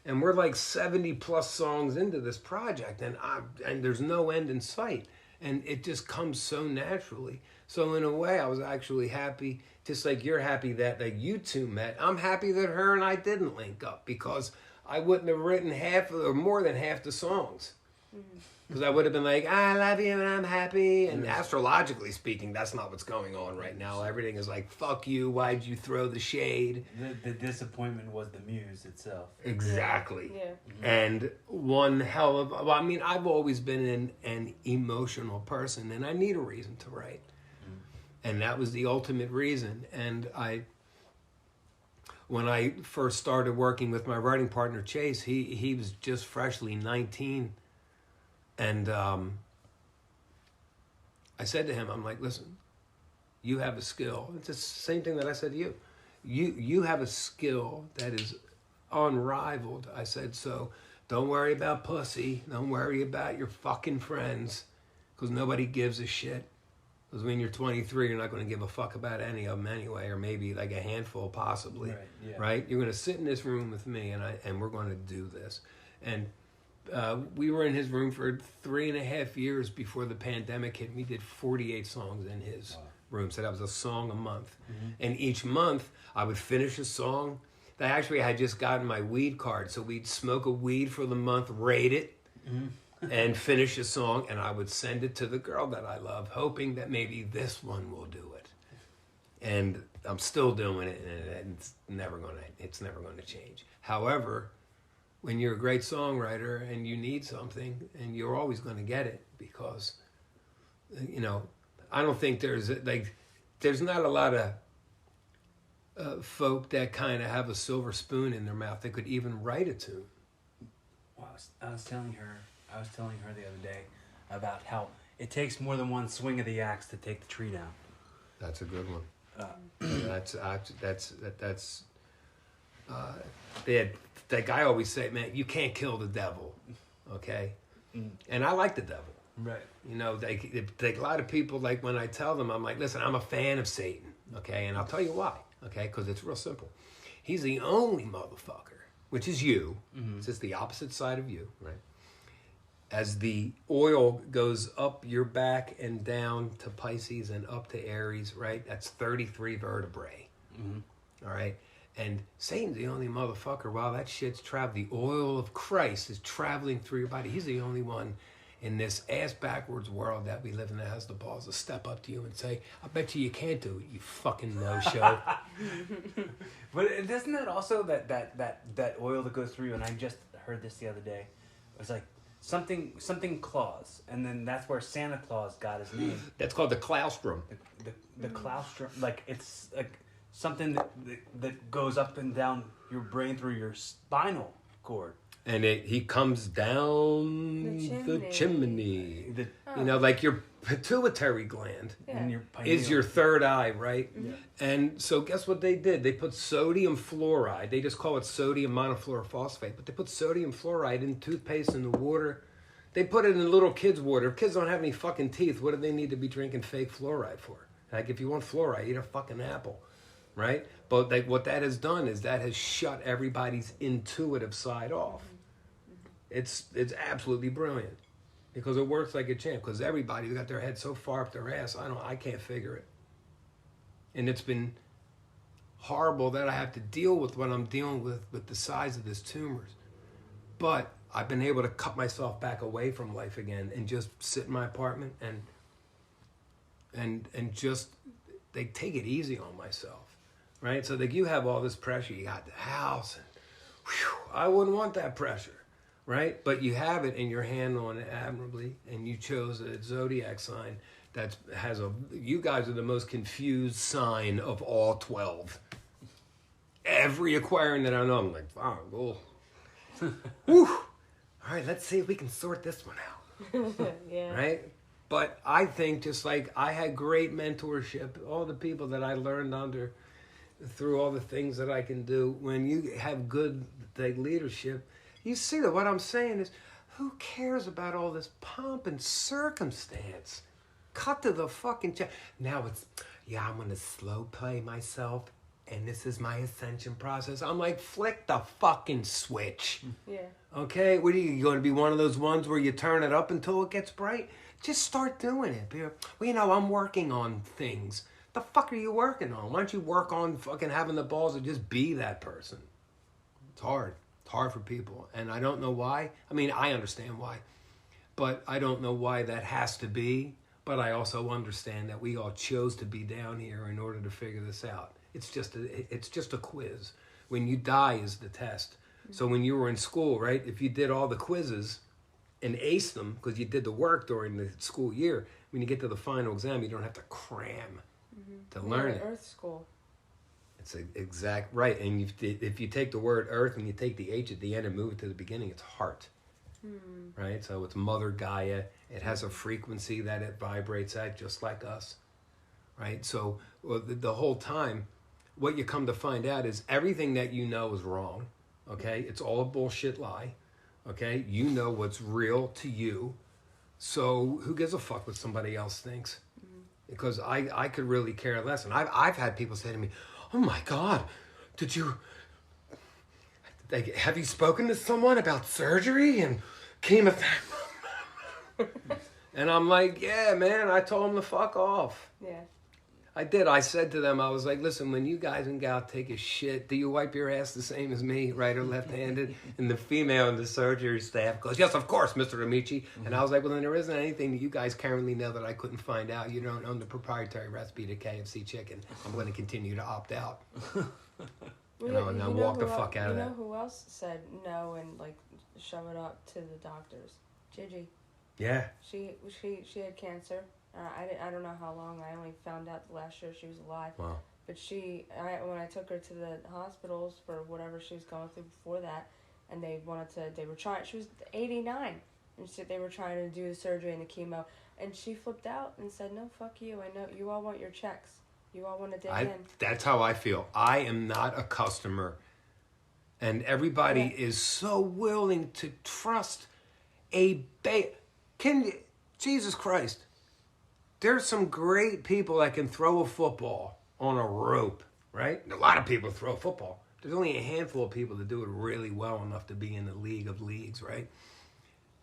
And we're like 70 plus songs into this project, and there's no end in sight. And it just comes so naturally. So in a way, I was actually happy, just like you're happy that you two met. I'm happy that her and I didn't link up, because I wouldn't have written half or more than half the songs. Because I would have been like, I love you and I'm happy. And astrologically speaking, that's not what's going on right now. Everything is like, fuck you, why'd you throw the shade? The disappointment was the muse itself. Exactly. Yeah. And one hell of... Well, I mean, I've always been an emotional person, and I need a reason to write. And that was the ultimate reason. And when I first started working with my writing partner, Chase, he was just freshly 19. And I said to him, I'm like, listen, you have a skill. It's the same thing that I said to you. You have a skill that is unrivaled. I said, so don't worry about pussy. Don't worry about your fucking friends, because nobody gives a shit. Because when you're 23, you're not going to give a fuck about any of them anyway, or maybe like a handful possibly, right? You're going to sit in this room with me, and we're going to do this. And we were in his room for 3.5 years before the pandemic hit. We did 48 songs in his room. So that was a song a month. And each month I would finish a song. I had just gotten my weed card. So we'd smoke a weed for the month, rate it, and finish a song. And I would send it to the girl that I love, hoping that maybe this one will do it. And I'm still doing it, and it's never going to change. However, when you're a great songwriter and you need something, and you're always going to get it, because, you know, I don't think there's not a lot of folk that kind of have a silver spoon in their mouth that could even write a tune. Well, I was telling her the other day about how it takes more than one swing of the axe to take the tree down. That's a good one. Like I always say, man, you can't kill the devil, okay? And I like the devil. Right. You know, a lot of people, like when I tell them, I'm like, listen, I'm a fan of Satan, okay? And I'll tell you why, okay? Because it's real simple. He's the only motherfucker, which is you. It's just the opposite side of you, right? As the oil goes up your back and down to Pisces and up to Aries, right? That's 33 vertebrae, all right? And Satan's the only motherfucker, while that shit's traveling, the oil of Christ is traveling through your body. He's the only one in this ass-backwards world that we live in that has the balls to step up to you and say, I bet you can't do it, you fucking no-show. But isn't that also that oil that goes through, and I just heard this the other day, it was like something Claus, and then that's where Santa Claus got his name. That's called the claustrum. The claustrum, like it's like something that goes up and down your brain through your spinal cord. And he comes down the chimney. You know, like your pituitary gland And your is your third eye, right? Yeah. And so guess what they did? They put sodium fluoride. They just call it sodium monofluorophosphate. But they put sodium fluoride in toothpaste, in the water. They put it in little kids' water. If kids don't have any fucking teeth, what do they need to be drinking fake fluoride for? Like, if you want fluoride, eat a fucking apple, right? But like, what that has done is that has shut everybody's intuitive side off. It's absolutely brilliant, because it works like a champ. Because everybody's got their head so far up their ass, I can't figure it. And it's been horrible that I have to deal with what I'm dealing with the size of this tumors. But I've been able to cut myself back away from life again and just sit in my apartment and just they take it easy on myself, right? So like, you have all this pressure, you got the house, and I wouldn't want that pressure. Right? But you have it and you're handling it admirably, and you chose a zodiac sign that has you guys are the most confused sign of all 12. Every Aquarian that I know, I'm like, wow, cool. Whew. All right, let's see if we can sort this one out. Yeah. Right? But I think just like I had great mentorship, all the people that I learned under through all the things that I can do, when you have good leadership, you see that what I'm saying is, who cares about all this pomp and circumstance? Cut to the fucking chase. Now it's, I'm going to slow play myself, and this is my ascension process. I'm like, flick the fucking switch. Yeah. Okay? What are you going to be, one of those ones where you turn it up until it gets bright? Just start doing it. Well, I'm working on things. The fuck are you working on? Why don't you work on fucking having the balls to just be that person? It's hard. It's hard for people, and I don't know why. I mean, I understand why, but I don't know why that has to be. But I also understand that we all chose to be down here in order to figure this out. It's just a quiz. When you die is the test. So when you were in school, right, if you did all the quizzes and aced them because you did the work during the school year, when you get to the final exam, you don't have to cram to learn it. Earth school. It's exact right, and if you take the word earth and you take the H at the end and move it to the beginning, it's heart, right? So it's Mother Gaia. It has a frequency that it vibrates at, just like us, right? So the whole time, what you come to find out is everything that you know is wrong, okay? It's all a bullshit lie, okay? You know what's real to you, so who gives a fuck what somebody else thinks? Because I could really care less, and I've had people say to me, oh my God, have you spoken to someone about surgery and chemotherapy? And I'm like, yeah, man, I told them to fuck off. Yeah. I did. I said to them, I was like, listen, when you guys and gal take a shit, do you wipe your ass the same as me, right or left-handed? And the female in the surgery staff goes, yes, of course, Mr. Amici. And I was like, well, then there isn't anything that you guys currently know that I couldn't find out. You don't own the proprietary recipe to KFC chicken. I'm going to continue to opt out. and now walk the fuck out of that. You know who else said no and like shove it up to the doctors? Gigi. Yeah. She had cancer. I don't know how long. I only found out last year she was alive. Wow. But when I took her to the hospitals for whatever she was going through before that, and they were trying. She was 89, and they were trying to do the surgery and the chemo, and she flipped out and said, "No, fuck you. I know you all want your checks. You all want to dig in." That's how I feel. I am not a customer, and everybody is so willing to trust Jesus Christ. There's some great people that can throw a football on a rope, right? A lot of people throw a football. There's only a handful of people that do it really well enough to be in the league of leagues, right?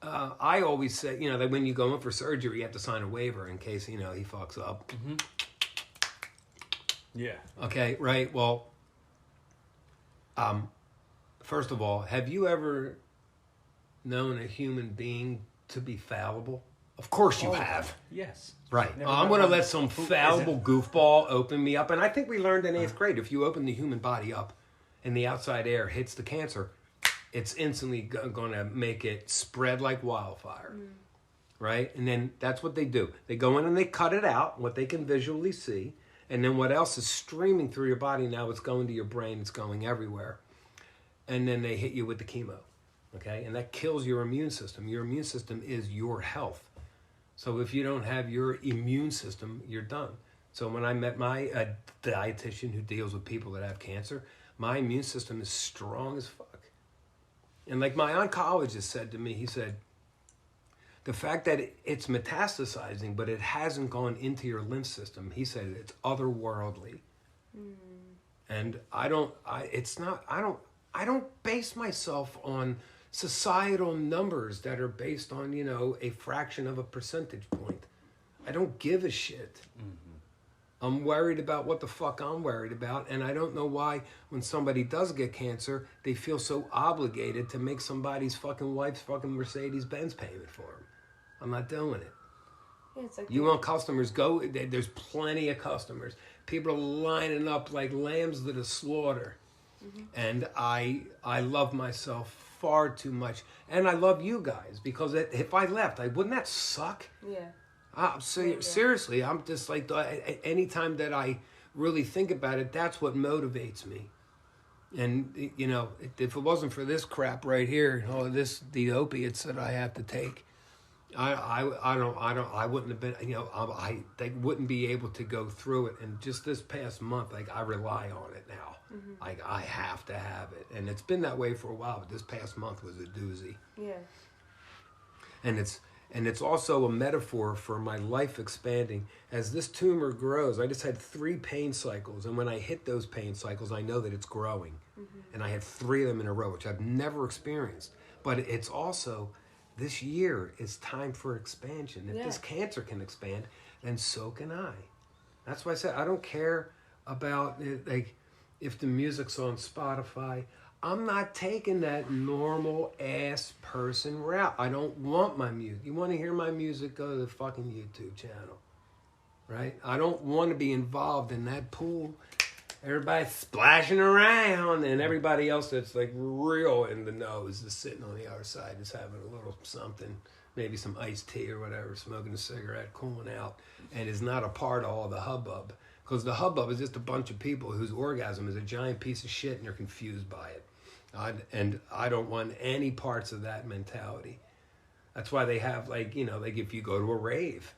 I always say, that when you go in for surgery, you have to sign a waiver in case, he fucks up. Mm-hmm. Yeah. Okay, right. Well, first of all, have you ever known a human being to be fallible? Of course you have. Yes. Right. I'm going to let some fallible goofball open me up. And I think we learned in 8th grade, if you open the human body up and the outside air hits the cancer, it's instantly going to make it spread like wildfire. Mm. Right? And then that's what they do. They go in and they cut it out, what they can visually see. And then what else is streaming through your body now, it's going to your brain, it's going everywhere. And then they hit you with the chemo. Okay? And that kills your immune system. Your immune system is your health. So if you don't have your immune system, you're done. So when I met my dietitian who deals with people that have cancer, my immune system is strong as fuck. And like my oncologist said to me, he said, the fact that it's metastasizing, but it hasn't gone into your lymph system, he said it's otherworldly. Mm. And I don't base myself on societal numbers that are based on, a fraction of a percentage point. I don't give a shit. Mm-hmm. I'm worried about what the fuck I'm worried about, and I don't know why when somebody does get cancer, they feel so obligated to make somebody's fucking wife's fucking Mercedes-Benz payment for them. I'm not doing it. Yeah, it's like you want customers, go. There's plenty of customers. People are lining up like lambs to the slaughter. Mm-hmm. And I love myself far too much, and I love you guys, because if I left, wouldn't that suck? Yeah. Seriously, I'm just like, anytime that I really think about it, that's what motivates me. And if it wasn't for this crap right here, the opiates that I have to take, I wouldn't have been, they wouldn't be able to go through it. And just this past month, I rely on it now. Mm-hmm. I have to have it. And it's been that way for a while, but this past month was a doozy. Yeah. And it's also a metaphor for my life expanding. As this tumor grows, I just had 3 pain cycles. And when I hit those pain cycles, I know that it's growing. Mm-hmm. And I had 3 of them in a row, which I've never experienced. But it's also, this year is time for expansion. If this cancer can expand, then so can I. That's why I said I don't care about if the music's on Spotify. I'm not taking that normal ass person route. I don't want my music. You want to hear my music? Go to the fucking YouTube channel, right? I don't want to be involved in that pool. Everybody splashing around, and everybody else that's real in the know is just sitting on the other side, just having a little something, maybe some iced tea or whatever, smoking a cigarette, cooling out, and is not a part of all the hubbub. Because the hubbub is just a bunch of people whose orgasm is a giant piece of shit and they're confused by it. And I don't want any parts of that mentality. That's why they have, if you go to a rave,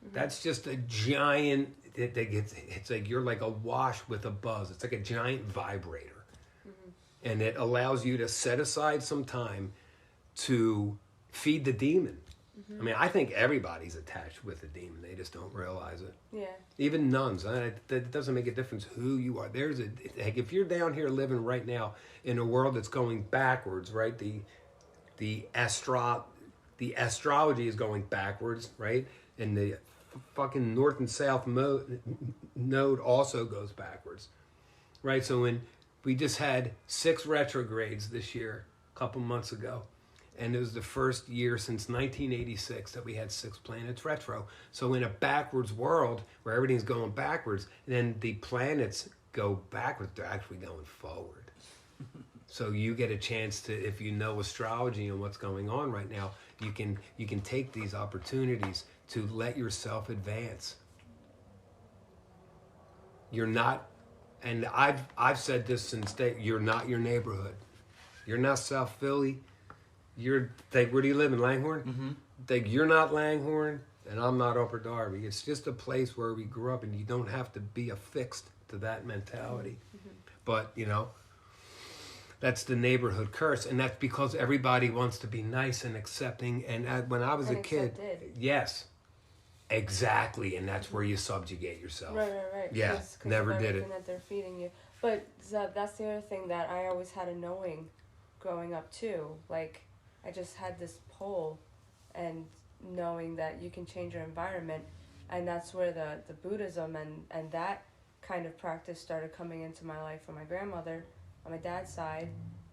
mm-hmm. that's just a giant, it's like you're like awash with a buzz. It's like a giant vibrator. Mm-hmm. And it allows you to set aside some time to feed the demon. Mm-hmm. I mean, I think everybody's attached with a demon. They just don't realize it. Yeah. Even nuns. That doesn't make a difference who you are. If you're down here living right now in a world that's going backwards, right? The astrology is going backwards, right? And the fucking north and south node also goes backwards, right? So when we just had 6 retrogrades this year, a couple months ago. And it was the first year since 1986 that we had 6 planets retro. So in a backwards world where everything's going backwards, then the planets go backwards. They're actually going forward. So you get a chance to, if you know astrology and what's going on right now, you can take these opportunities to let yourself advance. You're not, and I've said this since day, you're not your neighborhood. You're not South Philly. You're, where do you live, in Langhorne? Mm-hmm. You're not Langhorne, and I'm not Upper Darby. It's just a place where we grew up, and you don't have to be affixed to that mentality. Mm-hmm. But, you know, that's the neighborhood curse, and that's because everybody wants to be nice and accepting. And when I was a kid, yes, exactly, and that's where you subjugate yourself. Right. Yeah, 'Cause never of did everything it. that they're feeding you. But that's the other thing that I always had a knowing growing up too. Like, I just had this pull and knowing that you can change your environment, and that's where the Buddhism and that kind of practice started coming into my life from my grandmother on my dad's side,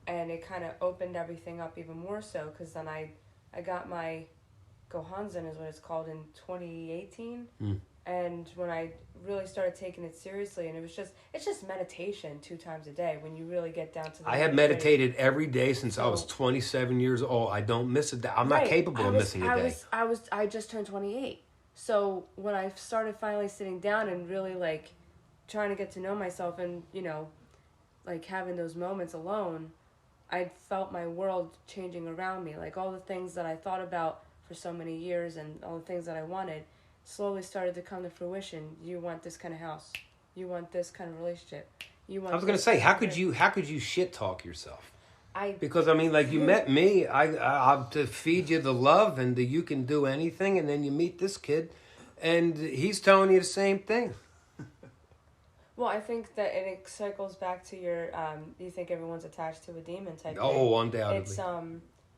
and it kind of opened everything up even more so, because then I got my Gohanzen is what it's called in 2018. And when I really started taking it seriously, and it's just meditation 2 times a day when you really get down to the I have meditated every day since I was 27 years old. I don't miss a day. I'm not capable of missing a day. I just turned 28. So when I started finally sitting down and really like trying to get to know myself and, you know, like having those moments alone, I felt my world changing around me. Like all the things that I thought about for so many years and all the things that I wanted slowly started to come to fruition. You want this kind of house. You want this kind of relationship. You want. I was going to say, how could you shit talk yourself? Because I mean, like, you met me, I to feed you the love and that you can do anything, and then you meet this kid, and he's telling you the same thing. Well, I think that it cycles back to your. You think everyone's attached to a demon type. Oh, thing. undoubtedly. It's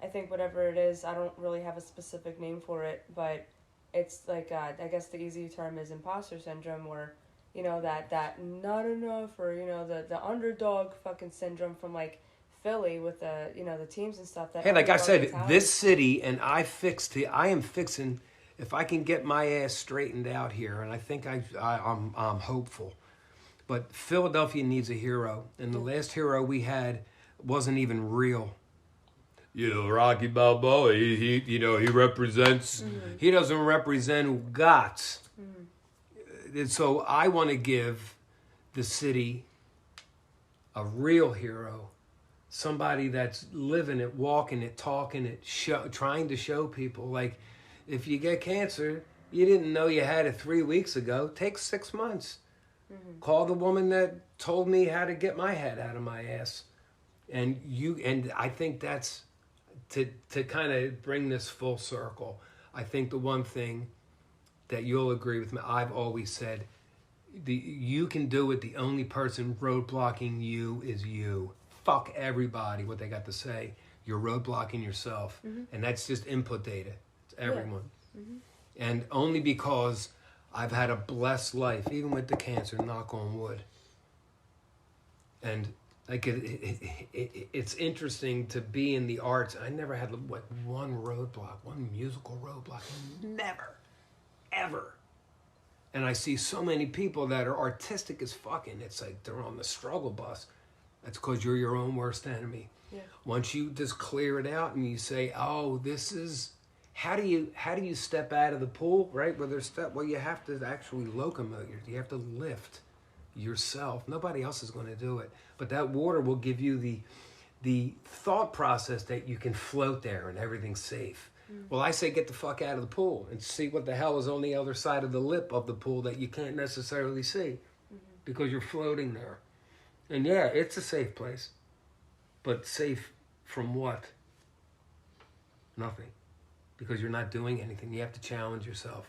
I think whatever it is, I don't really have a specific name for it, but it's like I guess the easy term is imposter syndrome, where you know that not enough, or you know the underdog fucking syndrome from like Philly with the you know the teams and stuff. That hey, like I said, mentality. this city, and I am fixing. If I can get my ass straightened out here, and I think I'm hopeful. But Philadelphia needs a hero, and the last hero we had wasn't even real. You know, Rocky Balboa, he you know, he represents, he doesn't represent guts. And so I want to give the city a real hero, somebody that's living it, walking it, talking it, trying to show people, like, if you get cancer, you didn't know you had it 3 weeks ago, take 6 months. Call the woman that told me how to get my head out of my ass. And I think that's, to kind of bring this full circle, I think the one thing that you'll agree with me, I've always said, you can do it. The only person roadblocking you is you. Fuck everybody, what they got to say. You're roadblocking yourself. And that's just input data. It's everyone. And only because I've had a blessed life, even with the cancer, knock on wood. And like it's interesting to be in the arts. I never had one roadblock, one musical roadblock. Never, ever. And I see so many people that are artistic as fucking. It's like they're on the struggle bus. That's because you're your own worst enemy. Yeah. Once you just clear it out and you say, "Oh, this is." How do you step out of the pool, right? Well, you have to actually locomote. You have to lift yourself. Nobody else is going to do it. But that water will give you the thought process that you can float there and everything's safe. Well, I say get the fuck out of the pool and see what the hell is on the other side of the lip of the pool that you can't necessarily see because you're floating there. And yeah, it's a safe place. But safe from what? Nothing. Because you're not doing anything. You have to challenge yourself.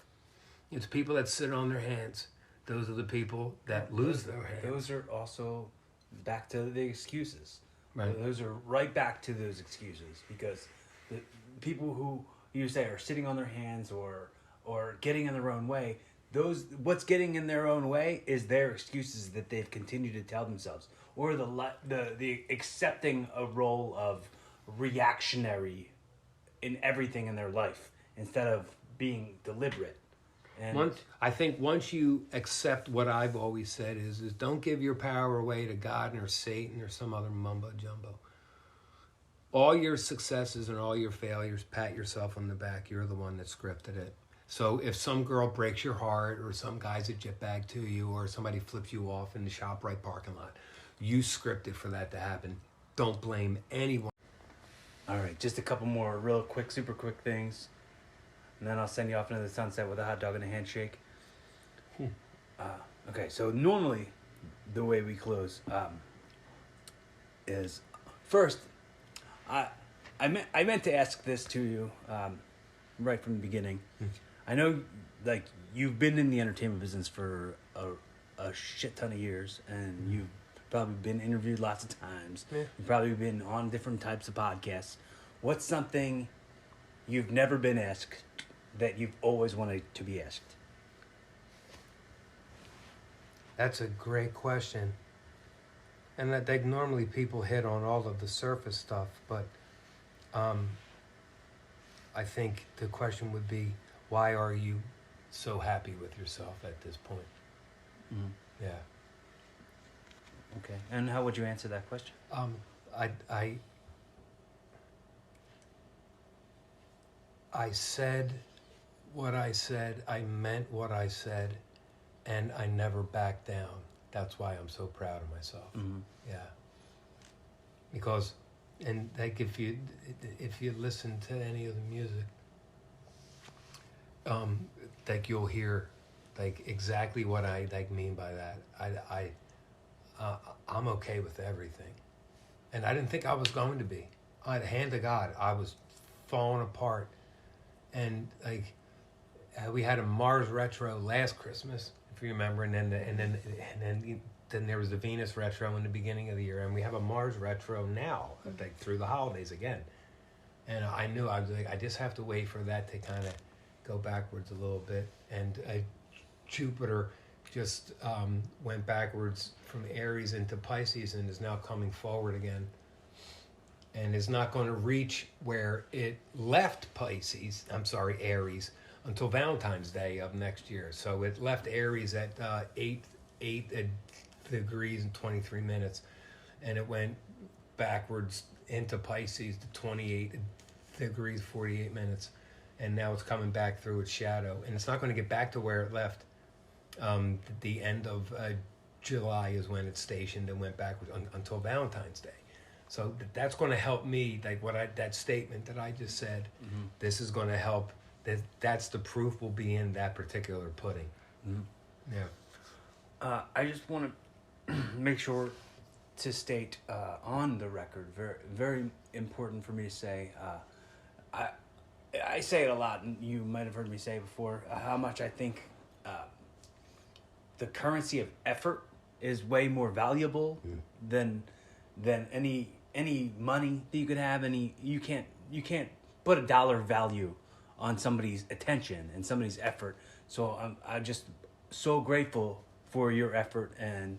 It's people that sit on their hands. Those are the people that lose their hands. Those are also back to the excuses. Right. Those are right back to those excuses, because the people who you say are sitting on their hands or getting in their own way, what's getting in their own way is their excuses that they've continued to tell themselves, or the accepting a role of reactionary in everything in their life instead of being deliberate. And I think once you accept what I've always said is don't give your power away to God or Satan or some other mumbo jumbo. All your successes and all your failures, pat yourself on the back. You're the one that scripted it. So if some girl breaks your heart or some guy's a jitbag to you or somebody flips you off in the ShopRite parking lot, you scripted for that to happen. Don't blame anyone. all right, just a couple more real quick, super quick things. And then I'll send you off into the sunset with a hot dog and a handshake. Okay, so normally the way we close is first, I meant to ask this to you right from the beginning. I know, like, you've been in the entertainment business for a shit ton of years, and you've probably been interviewed lots of times. Yeah. You've probably been on different types of podcasts. What's something you've never been asked that you've always wanted to be asked? That's a great question. And that they normally people hit on all of the surface stuff, but I think the question would be, why are you so happy with yourself at this point? Mm-hmm. Yeah. Okay. And how would you answer that question? I said what I said, I meant what I said, and I never backed down. That's why I'm so proud of myself. Mm-hmm. Yeah. Because, and like if you listen to any of the music, like you'll hear like exactly what I like mean by that. I'm okay with everything, and I didn't think I was going to be. Hand to God, I was falling apart, and like we had a Mars retro last Christmas, if you remember, and then there was the Venus retro in the beginning of the year, and we have a Mars retro now, like through the holidays again. And I knew I was like, I just have to wait for that to kind of go backwards a little bit, and Jupiter just went backwards from Aries into Pisces and is now coming forward again, and is not going to reach where it left Aries, until Valentine's Day of next year. So it left Aries at 8 degrees and 23 minutes, and it went backwards into Pisces to 28 degrees 48 minutes, and now it's coming back through its shadow, and it's not going to get back to where it left. The end of July is when it's stationed and went backwards until Valentine's Day. So that's going to help me, like that statement that I just said. Mm-hmm. This is going to help. That's the proof will be in that particular pudding. Mm-hmm. Yeah. I just want to make sure to state on the record, very, very important for me to say, I say it a lot, and you might have heard me say it before, how much I think the currency of effort is way more valuable than any money that you could have. You can't put a dollar value on somebody's attention and somebody's effort. So I'm just so grateful for your effort and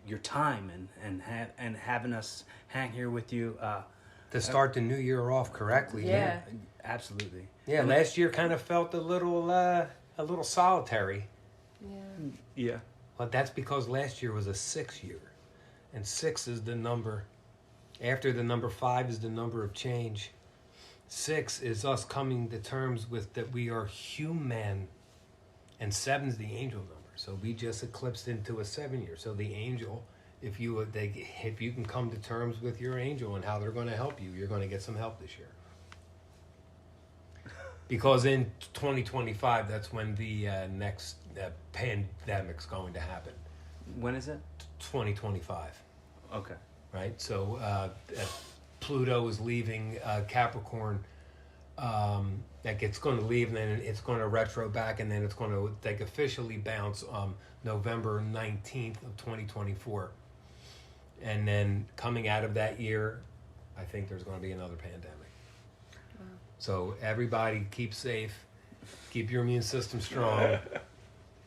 your time and having us hang here with you to start the new year off correctly. Yeah. Absolutely. Yeah, last year kind of felt a little solitary. Yeah. But that's because last year was a 6 year, and 6 is the number. After the number 5 is the number of change. 6 is us coming to terms with that we are human, and 7 is the angel number. So we just eclipsed into a 7 year. So the angel, if you can come to terms with your angel and how they're going to help you, you're going to get some help this year. Because in 2025, that's when the next pandemic's going to happen. When is it? 2025. Okay. Right? So Pluto is leaving Capricorn. Like it's going to leave, and then it's going to retro back, and then it's going to officially bounce November 19th of 2024. And then coming out of that year, I think there's going to be another pandemic. Wow. So everybody keep safe, keep your immune system strong.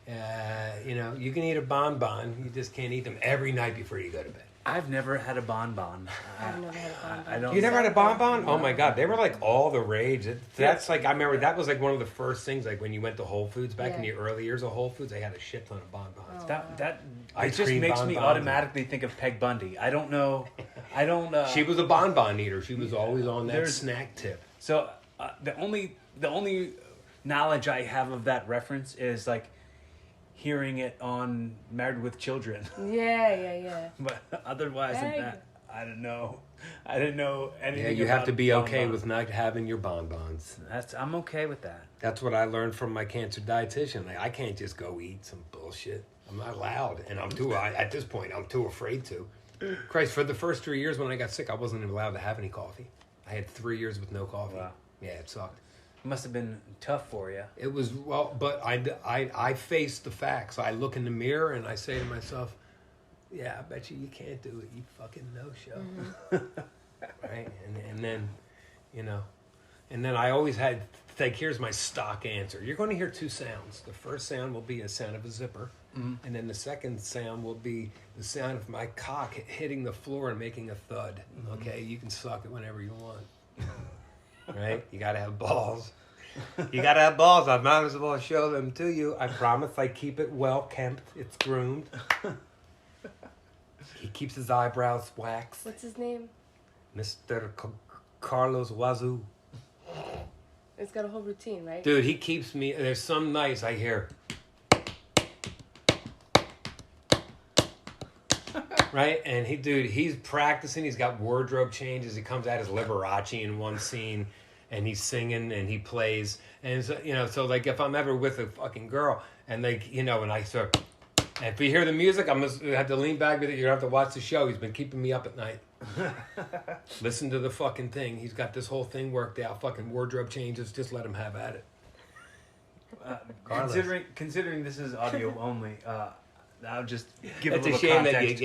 You can eat a bonbon, you just can't eat them every night before you go to bed. I've never had a bonbon. I've never had a bonbon. I don't. You never had a bonbon? Oh my God, they were like No. all the rage. That's like I remember that was like one of the first things. Like when you went to Whole Foods back in the Yeah. early years of Whole Foods, they had a shit ton of bonbons. Oh. That Ice it just cream makes me bonbons. automatically think of Peg Bundy. I don't know. I don't. She was a bonbon eater. She was always on that There's- snack tip. So the only knowledge I have of that reference is like hearing it on Married with Children. Yeah. But otherwise than Peg. that, I don't know. I didn't know anything. Yeah, you have about to be okay bonbons. with not having your bonbons. I'm okay with that. That's what I learned from my cancer dietitian. Like, I can't just go eat some bullshit. I'm not allowed, and at this point, I'm too afraid to. Christ, for the first 3 years when I got sick, I wasn't even allowed to have any coffee. I had 3 years with no coffee. Wow. Yeah, it sucked. It must have been tough for you. It was, well, but I face the facts. I look in the mirror and I say to myself, yeah, I bet you can't do it. You fucking no-show. Right? And then, and then I always had, here's my stock answer. You're going to hear two sounds. The first sound will be a sound of a zipper. And then the second sound will be the sound of my cock hitting the floor and making a thud. Okay? You can suck it whenever you want. Right? You got to have balls. You got to have balls. I might as well show them to you. I promise I keep it well kempt. It's groomed. He keeps his eyebrows waxed. What's his name? Mr. Carlos Wazoo. It's got a whole routine, right? Dude, he keeps me. There's some nights I hear. Right? And he's practicing. He's got wardrobe changes. He comes out as Liberace in one scene. And he's singing and he plays. And, so like if I'm ever with a fucking girl and and I start. And if you hear the music, I'm going to have to lean back with it. You don't have to watch the show. He's been keeping me up at night. Listen to the fucking thing. He's got this whole thing worked out. Fucking wardrobe changes. Just let him have at it. Considering this is audio only, I'll just give That's a a little shame context.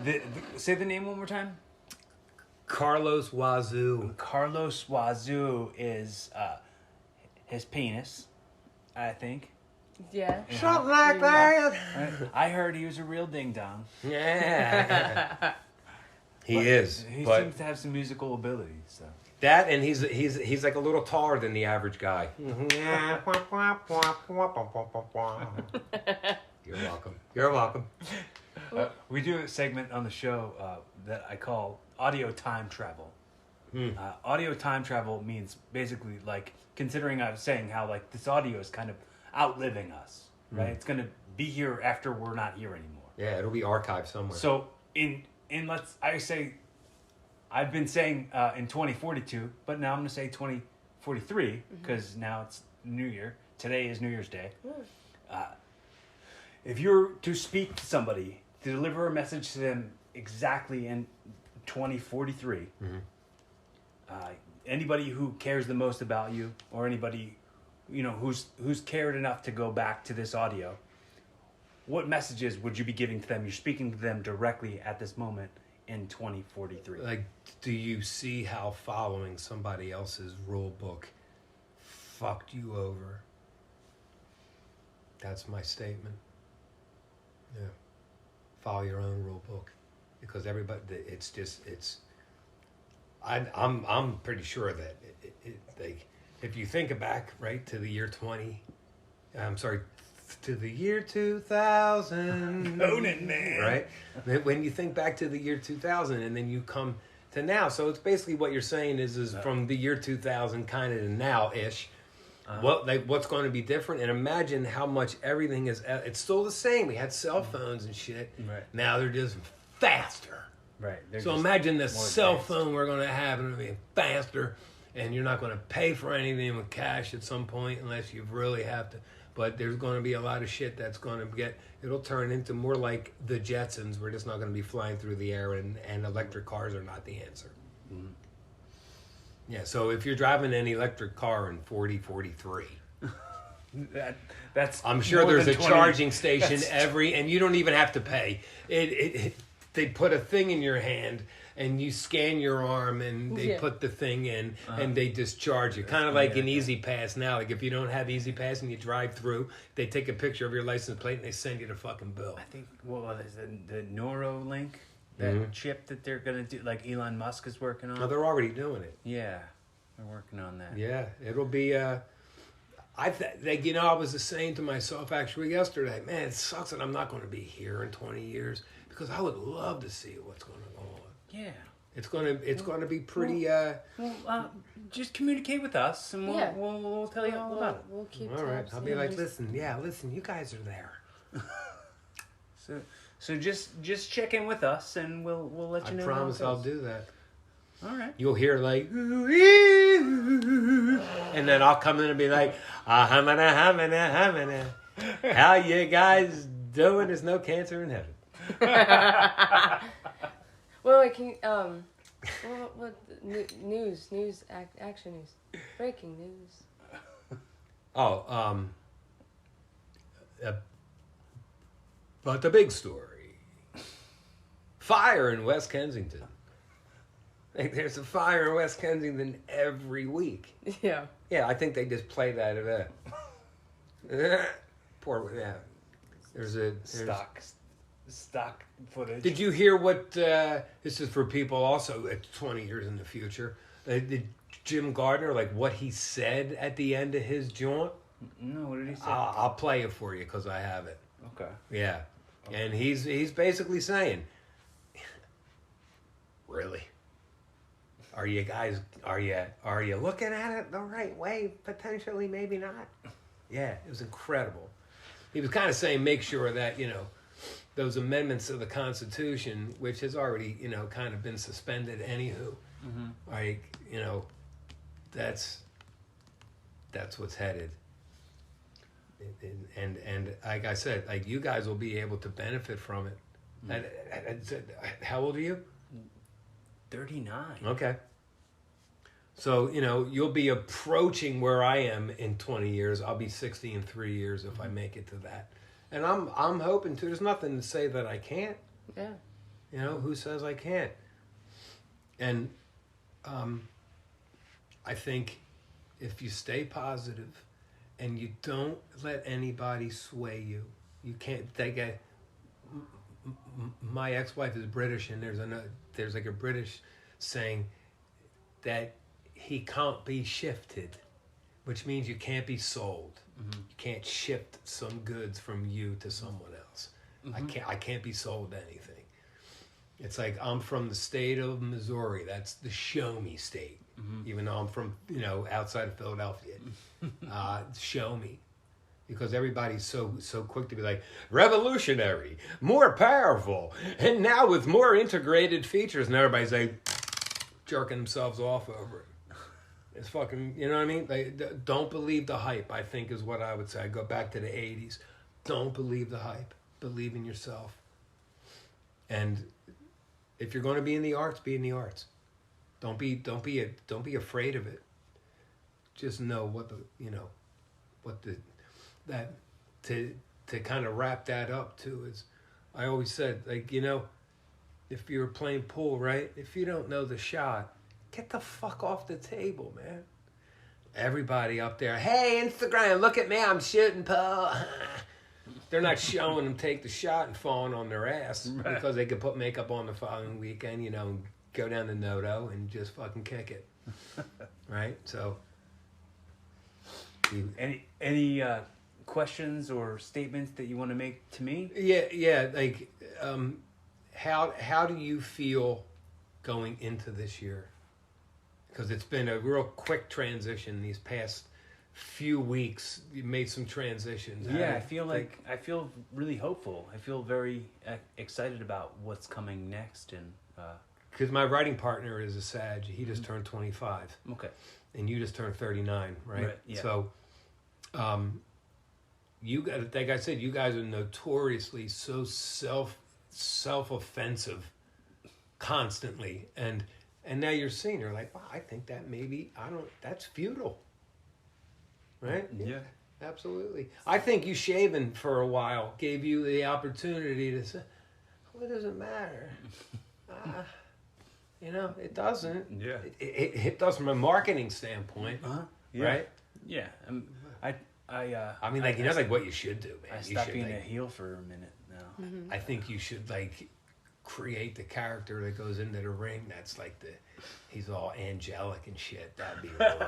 that Say the name one more time. Carlos Wazoo. Carlos Wazoo is his penis, I think. Yeah. Something like that. I heard he was a real ding dong. Yeah. He is. He But seems to have some musical abilities. So. that and he's like a little taller than the average guy. You're welcome. You're welcome. We do a segment on the show that I call audio time travel. Audio time travel means basically like considering I was saying how like this audio is kind of outliving us, right? It's going to be here after we're not here anymore. Yeah, it'll be archived somewhere. So I've been saying in 2042, but now I'm going to say 2043 because now it's New Year. Today is New Year's Day. If you're to speak to somebody, to deliver a message to them exactly in 2043, anybody who cares the most about you or anybody who's cared enough to go back to this audio, what messages would you be giving to them? You're speaking to them directly at this moment in 2043. Like, do you see how following somebody else's rule book fucked you over? That's my statement. Yeah. Follow your own rule book. Because everybody, I'm pretty sure that like, if you think back, right, to the year 2000. Conan, man. Right? When you think back to the year 2000 and then you come to now. So it's basically what you're saying is from the year 2000 kind of to now-ish. What's going to be different? And imagine how much everything is. It's still the same. We had cell phones and shit. Right. Now they're just faster. Right. So imagine the more cell advanced. phone we're going to have and it'll be faster. And you're not going to pay for anything with cash at some point unless you really have to. But there's going to be a lot of shit that's going to it'll turn into more like the Jetsons. We're just not going to be flying through the air and electric cars are not the answer. Mm-hmm. Yeah, so if you're driving an electric car in 4043, that's I'm sure more there's than a 20 charging station and you don't even have to pay. they put a thing in your hand and you scan your arm and they Yeah. put the thing in and they discharge you. Kind of like an Easy Pass now. Like if you don't have Easy Pass and you drive through, they take a picture of your license plate and they send you the fucking bill. I think there's the Neuralink, that chip that they're gonna do, like Elon Musk is working on. No, they're already doing it. Yeah, they're working on that. Yeah, it'll be. I was just saying to myself actually yesterday, man, it sucks that I'm not going to be here in 20 years because I would love to see what's going to go on. Yeah. It's going to be pretty. Just communicate with us, and we'll tell you all about it. We'll keep All right, tabs. I'll be Yeah, like, just- listen, you guys are there. So just check in with us, and we'll let you know. I promise how it I'll goes. do that. All right. You'll hear like, and then I'll come in and be like, hamana. How you guys doing? There's no cancer in heaven. Well, like, can you, what news, action news, breaking news. But the big story: fire in West Kensington. Like, there's a fire in West Kensington every week. Yeah. Yeah, I think they just play that event. Poor, yeah. There's Stock footage. Did you hear what? This is for people also at 20 years in the future. Did Jim Gardner, like what he said at the end of his jaunt? No, what did he say? I'll play it for you because I have it. Okay. Yeah, and he's basically saying, really, are you guys are you looking at it the right way? Potentially, maybe not. Yeah, it was incredible. He was kind of saying, make sure that those amendments of the Constitution, which has already kind of been suspended anywho, like that's what's headed. And like I said, like you guys will be able to benefit from it. How old are you? 39. Okay. So, you'll be approaching where I am in 20 years. I'll be 60 in 3 years if I make it to that. And I'm hoping to. There's nothing to say that I can't. Yeah. Who says I can't? And I think if you stay positive and you don't let anybody sway you, you can't. My ex-wife is British, and there's like a British saying that he can't be shifted, which means you can't be sold. Mm-hmm. You can't shift some goods from you to someone else. Mm-hmm. I can't be sold anything. It's like I'm from the state of Missouri. That's the show me state. Mm-hmm. Even though I'm from outside of Philadelphia, show me. Because everybody's so quick to be like, revolutionary, more powerful, and now with more integrated features, and everybody's like jerking themselves off over it. It's fucking, you know what I mean? Like, don't believe the hype, I think is what I would say. I go back to the 80s. Don't believe the hype. Believe in yourself. And if you're going to be in the arts, be in the arts. Don't be afraid of it. Just know to kind of wrap that up too is, I always said, like, if you're playing pool, right? If you don't know the shot, get the fuck off the table, man. Everybody up there, hey, Instagram, look at me, I'm shooting pool. They're not showing them take the shot and falling on their ass because they could put makeup on the following weekend, and go down to Noto and just fucking kick it. Right? So. Any questions or statements that you want to make to me? Yeah. Like, how do you feel going into this year? Because it's been a real quick transition these past few weeks. You made some transitions. Yeah, I feel really hopeful. I feel very excited about what's coming next, and because my writing partner is a Sag. He just turned 25. Okay. And you just turned 39, right? Yeah. So, you guys, like I said, you guys are notoriously so self-offensive constantly, and now you're seeing, you're like, wow, I think that that's futile, right? Yeah, absolutely. I think you shaving for a while gave you the opportunity to say, what does it matter? It doesn't. Yeah. It does from a marketing standpoint, Yeah. right? Yeah. I mean, like what you should do, man. I You stopped should, being like, a heel for a minute now. I think you should like create the character that goes into the ring. That's like he's all angelic and shit. That'd be rad.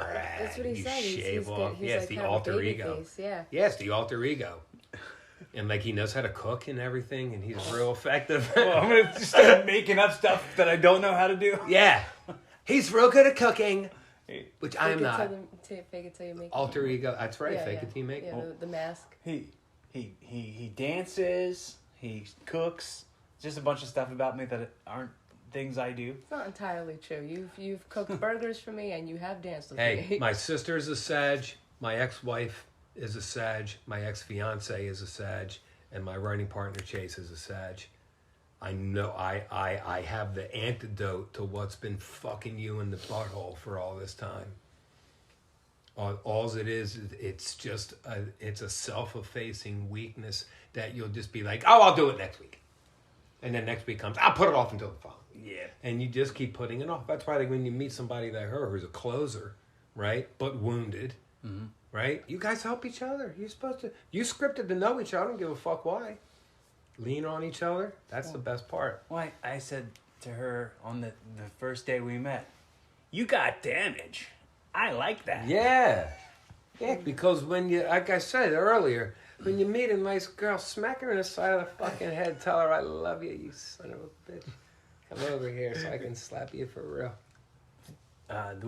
That's what he you said. shave He's off. good. Yeah, it's He's the like kind of alter baby ego. face, yeah. Yeah, it's the alter ego. And like he knows how to cook and everything, and he's real effective. Well, I'm gonna start making up stuff that I don't know how to do. Yeah, he's real good at cooking, which I'm not. Fake it till you make it. Alter ego. That's right. Yeah, fake yeah. it till you make it. Yeah, the mask. He dances. He cooks. Just a bunch of stuff about me that aren't things I do. It's not entirely true. You've cooked burgers for me and you have danced with Hey, me. my sister's a Sag. My ex-wife is a Sag. My ex-fiance is a Sag, and my writing partner Chase is a Sag. I know I have the antidote to what's been fucking you in the butthole for all this time. All it is, it's just it's a self-effacing weakness that you'll just be like, oh, I'll do it next week. And then next week comes, I'll put it off until the following. Yeah. And you just keep putting it off. That's why like, when you meet somebody like her who's a closer, right, but wounded, right, you guys help each other. You're supposed to, you scripted to know each other. I don't give a fuck why. Lean on each other. That's the best part. Well, I said to her on the first day we met, you got damage. I like that. Yeah. Yeah, because when you, like I said earlier, when you meet a nice girl, smack her in the side of the fucking head, tell her I love you, you son of a bitch. Come over here so I can slap you for real. The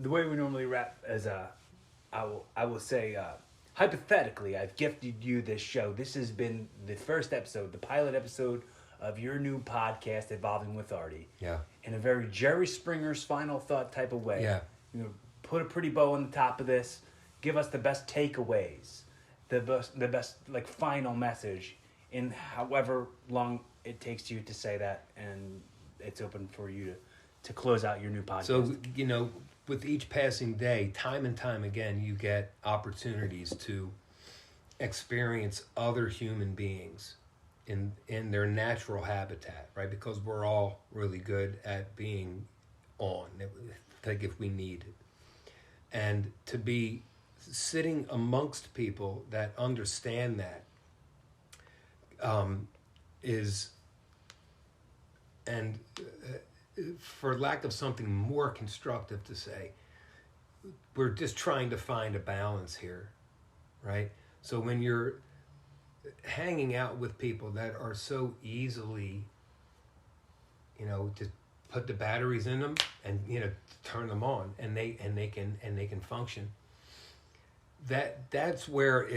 way we normally wrap is I will say hypothetically I've gifted you this show. This has been the first episode, the pilot episode of your new podcast, Evolving with Artie. Yeah. In a very Jerry Springer's final thought type of way. Yeah. You know, put a pretty bow on the top of this. Give us the best takeaways, the best like final message in however long it takes you to say that, and it's open for you to close out your new podcast. So, you know, with each passing day, time and time again, you get opportunities to experience other human beings in their natural habitat, right? Because we're all really good at being on, like if we need it. And to be sitting amongst people that understand that is, and for lack of something more constructive to say, we're just trying to find a balance here, right? So when you're hanging out with people that are so easily, you know, just put the batteries in them and, you know, turn them on, and they can function. That's where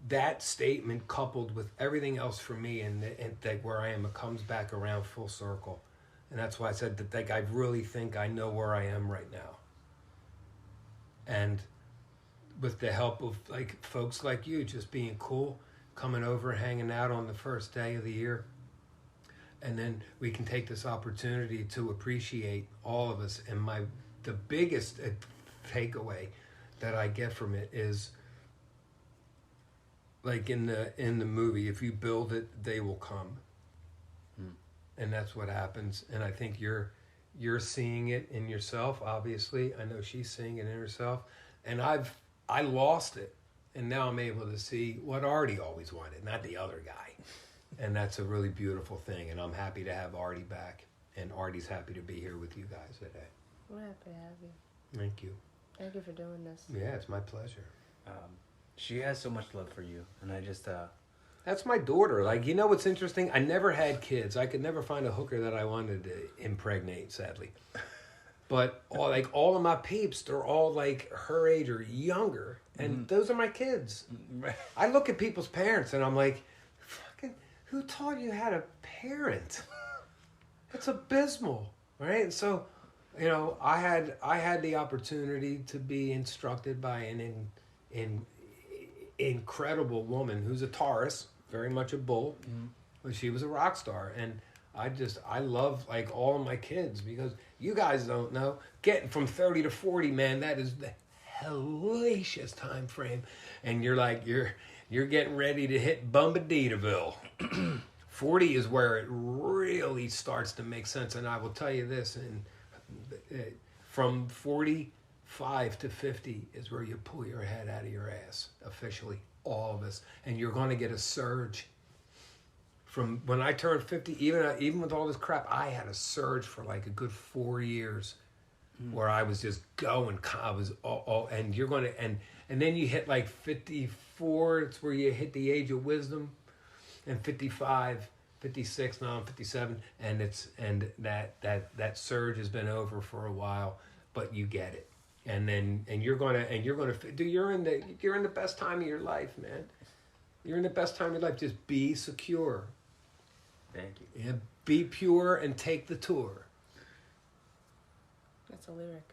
that statement coupled with everything else for me and that where I am, it comes back around full circle. And that's why I said that like, I really think I know where I am right now. And with the help of like folks like you just being cool, coming over, hanging out on the first day of the year, and then we can take this opportunity to appreciate all of us. And the biggest takeaway that I get from it is like in the movie, if you build it, they will come. And that's what happens. And I think you're seeing it in yourself, obviously. I know she's seeing it in herself. And I lost it. And now I'm able to see what Artie always wanted, not the other guy. And that's a really beautiful thing. And I'm happy to have Artie back. And Artie's happy to be here with you guys today. We're happy to have you. Thank you. Thank you for doing this. Yeah, it's my pleasure. She has so much love for you, and I just That's my daughter. Like, you know what's interesting? I never had kids. I could never find a hooker that I wanted to impregnate, sadly. But all of my peeps, they're all like her age or younger. And those are my kids. I look at people's parents and I'm like, fucking, who taught you how to parent? It's abysmal, right? And so, you know, I had the opportunity to be instructed by an incredible woman who's a Taurus, very much a bull, but she was a rock star. And I love like all of my kids because you guys don't know, getting from 30 to 40, man, that is the hellacious time frame. And you're like, you're getting ready to hit Bombaditaville. 40 is where it really starts to make sense. And I will tell you this, and from 45 to 50 is where you pull your head out of your ass, officially, all of us. And you're going to get a surge. From when I turned 50, even with all this crap, I had a surge for like a good 4 years where I was just going. I was all and you're going to, and then you hit like 54, it's where you hit the age of wisdom. And 55, 56, now I'm 57, and that surge has been over for a while, but you get it, and you're in the best time of your life, man. You're in the best time of your life. Just be secure. Thank you. Yeah, be pure and take the tour. That's a lyric.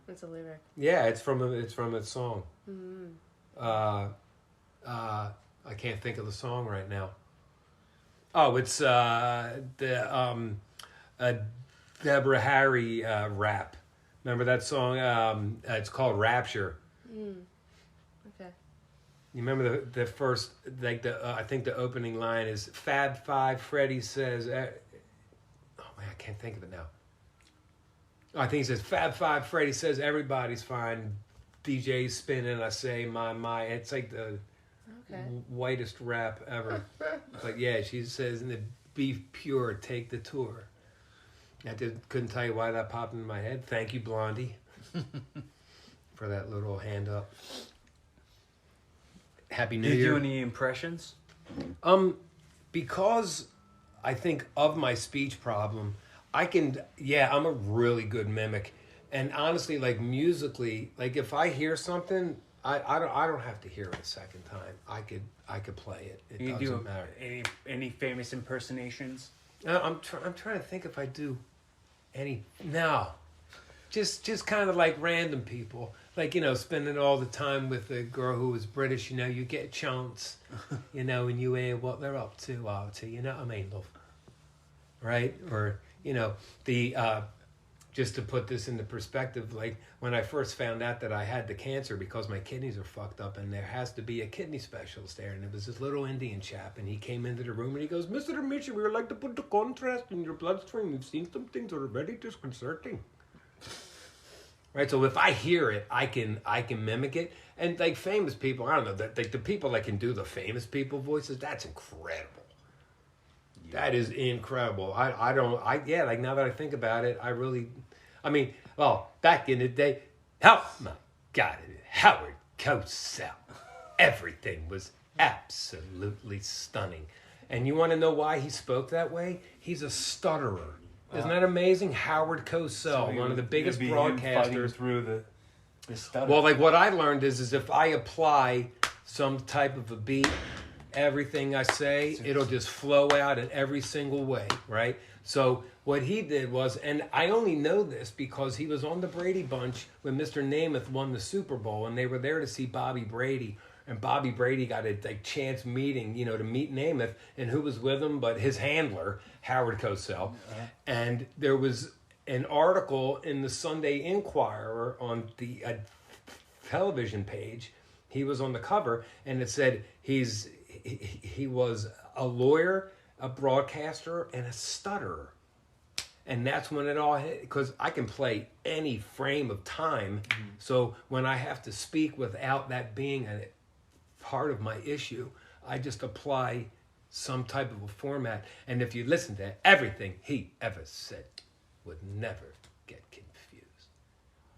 That's a lyric. Yeah, it's from a song. Mm-hmm. I can't think of the song right now. Oh, it's the Deborah Harry rap. Remember that song? It's called Rapture. Okay. You remember the first, like I think the opening line is Fab Five. Freddie says, oh man, I can't think of it now. I think he says Fab Five. Freddie says everybody's fine. DJ's spinning. I say my. It's like the whitest rap ever. But yeah, she says, "Be pure, take the tour." I couldn't tell you why that popped into my head. Thank you, Blondie, for that little hand up. Happy New Year. Did you do any impressions? Because I think of my speech problem, I'm a really good mimic. And honestly, like musically, like if I hear something, I don't have to hear it a second time. I could play it. It You doesn't do matter. any famous impersonations? I'm trying to think if I do any. No, just kind of like random people. Like, spending all the time with a girl who was British, you get a chance, and you hear what they're up to, Artie, what I mean, love? Right? Or, just to put this into perspective, like when I first found out that I had the cancer because my kidneys are fucked up and there has to be a kidney specialist there, and it was this little Indian chap, and he came into the room and he goes, "Mr. Amici, we would like to put the contrast in your bloodstream. We've seen some things that are very disconcerting." Right, so if I hear it, I can mimic it, and like famous people, I don't know, like the people that can do the famous people voices, that's incredible. Yeah. That is incredible. Like now that I think about it, back in the day, oh my God, Howard Cosell, everything was absolutely stunning, and you want to know why he spoke that way? He's a stutterer. Isn't that amazing? Howard Cosell, one of the biggest broadcasters. Through the stutter. Well, like what I learned is if I apply some type of a beat, everything I say, it'll just flow out in every single way, right? So what he did was, and I only know this because he was on the Brady Bunch when Mr. Namath won the Super Bowl, and they were there to see Bobby Brady. And Bobby Brady got a chance meeting, to meet Namath, and who was with him but his handler, Howard Cosell. Uh-huh. And there was an article in the Sunday Inquirer on the television page. He was on the cover, and it said he was a lawyer, a broadcaster, and a stutterer. And that's when it all hit, because I can play any frame of time. Mm-hmm. So when I have to speak without that being a part of my issue, I just apply some type of a format. And if you listen to everything he ever said, would never get confused.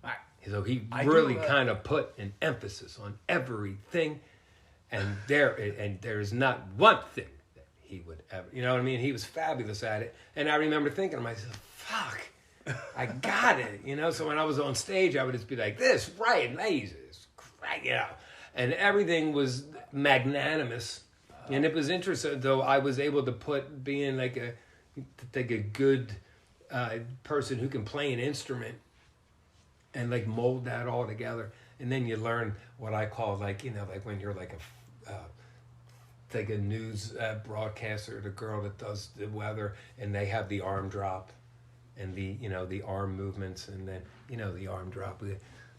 Right. So he really kind of put an emphasis on everything, and there's not one thing that he would ever, you know what I mean? He was fabulous at it. And I remember thinking to myself, fuck, I got it, So when I was on stage, I would just be like, this, right, lasers, right, and everything was magnanimous. And it was interesting, though. I was able to put being like a good person who can play an instrument and like mold that all together. And then you learn what I call like when you're like a news broadcaster, the girl that does the weather, and they have the arm drop and the arm movements, and then the arm drop.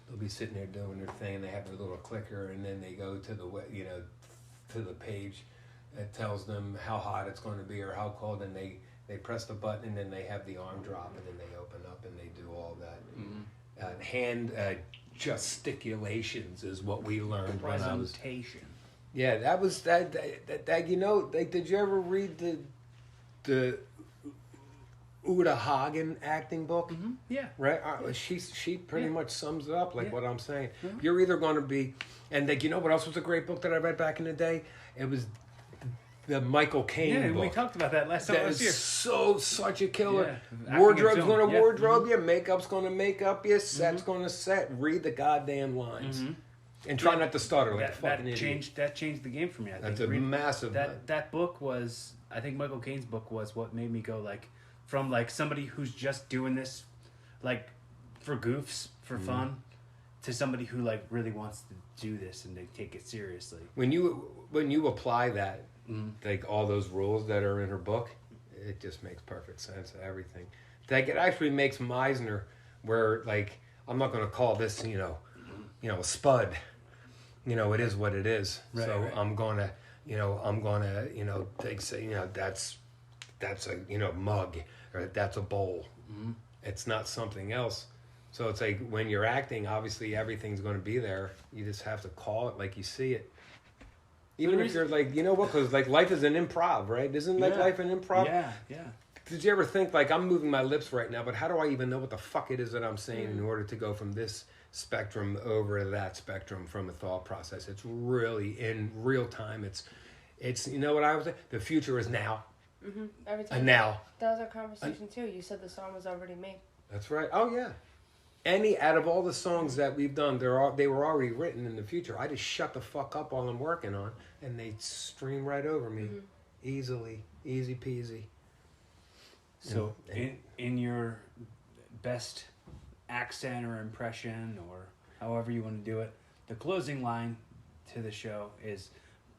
They'll be sitting there doing their thing, and they have their little clicker, and then they go to the to the page, It tells them how hot it's going to be or how cold, and they press the button, and then they have the arm drop, and then they open up, and they do all that. Hand gesticulations is what we learned when I was. Presentation. Yeah, that was that. You know, like, did you ever read the Uta Hagen acting book? Yeah. Right? She pretty much sums it up like what I'm saying. Yeah. You're either going to be, and like, you know what else was a great book that I read back in the day? It was the Michael Caine Yeah, book. we talked about that last That year. is such a killer. Yeah. Wardrobe's Acting and going to film. Yeah. wardrobe you, makeup's going to make up you, set's going to set. Read the goddamn lines. And try not to stutter like a fucking idiot. That changed the game for me. I think. That's a massive... That book was, I think Michael Caine's book was what made me go like, from like somebody who's just doing this, like, for goofs, for fun, to somebody who like really wants to do this and they take it seriously. When you apply that, like all those rules that are in her book, it just makes perfect sense of everything. Like, it actually makes Meisner, where like, I'm not going to call this, you know, a spud. You know, it is what it is. Right, so right. I'm gonna take, say, that's a, mug, or that's a bowl. It's not something else. So it's like, when you're acting, obviously everything's going to be there. You just have to call it like you see it. Even if you're like, because like life is an improv, right? Isn't like life an improv? Yeah. Did you ever think, like, I'm moving my lips right now, but how do I even know what the fuck it is that I'm saying in order to go from this spectrum over to that spectrum from a thought process? It's really in real time. It's you know what I was saying? The future is now. Every time. And now. That was our conversation too. You said the song was already made. That's right. Oh, yeah. Out of all the songs that we've done, they were already written in the future. I just shut the fuck up while I'm working on, and they stream right over me. Easily. Easy peasy. So, in your best accent or impression, or however you want to do it, the closing line to the show is,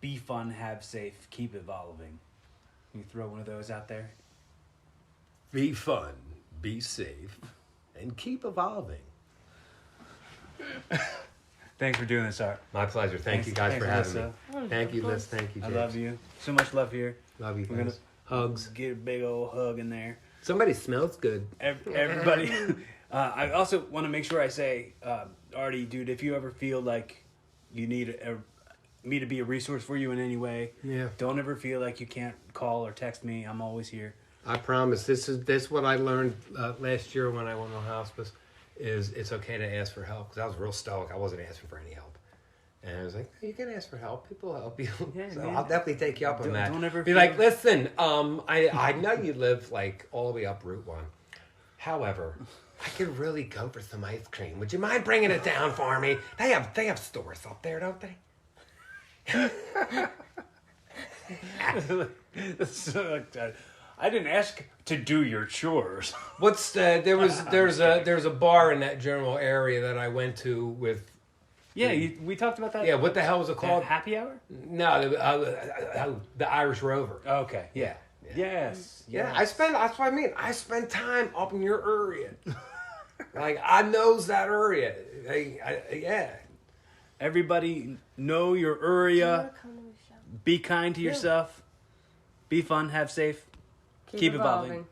"Be fun, have safe, keep evolving." Can you throw one of those out there? Be fun, be safe, and keep evolving. Thanks for doing this, Art. My pleasure. Thank you guys for having me. Oh, Thank you, of Liz. course. Thank you, I James. love you. So much love here. Love you We're guys. Hugs. Get a big old hug in there. Somebody smells good. Everybody. I also want to make sure I say, Artie, dude, if you ever feel like you need me to be a resource for you in any way, don't ever feel like you can't call or text me. I'm always here. I promise. This is what I learned last year when I went on hospice. Is it's okay to ask for help, because I was real stoic. I wasn't asking for any help. And I was like, you can ask for help. People will help you. Yeah, so man. I'll definitely take you up on that. Don't ever be feel- like, listen, I know you live like all the way up Route 1. However, I could really go for some ice cream. Would you mind bringing it down for me? They have stores up there, don't they? I didn't ask to do your chores. There's a bar in that general area that I went to with. Yeah, we talked about that. Yeah, what the hell was it called? Happy hour? No, the Irish Rover. Okay. Yeah. Yes. Yeah, that's what I mean. I spend time up in your area. Like, I knows that area. Yeah. Everybody know your area. Be kind to yourself. Be fun. Have safe. Keep evolving.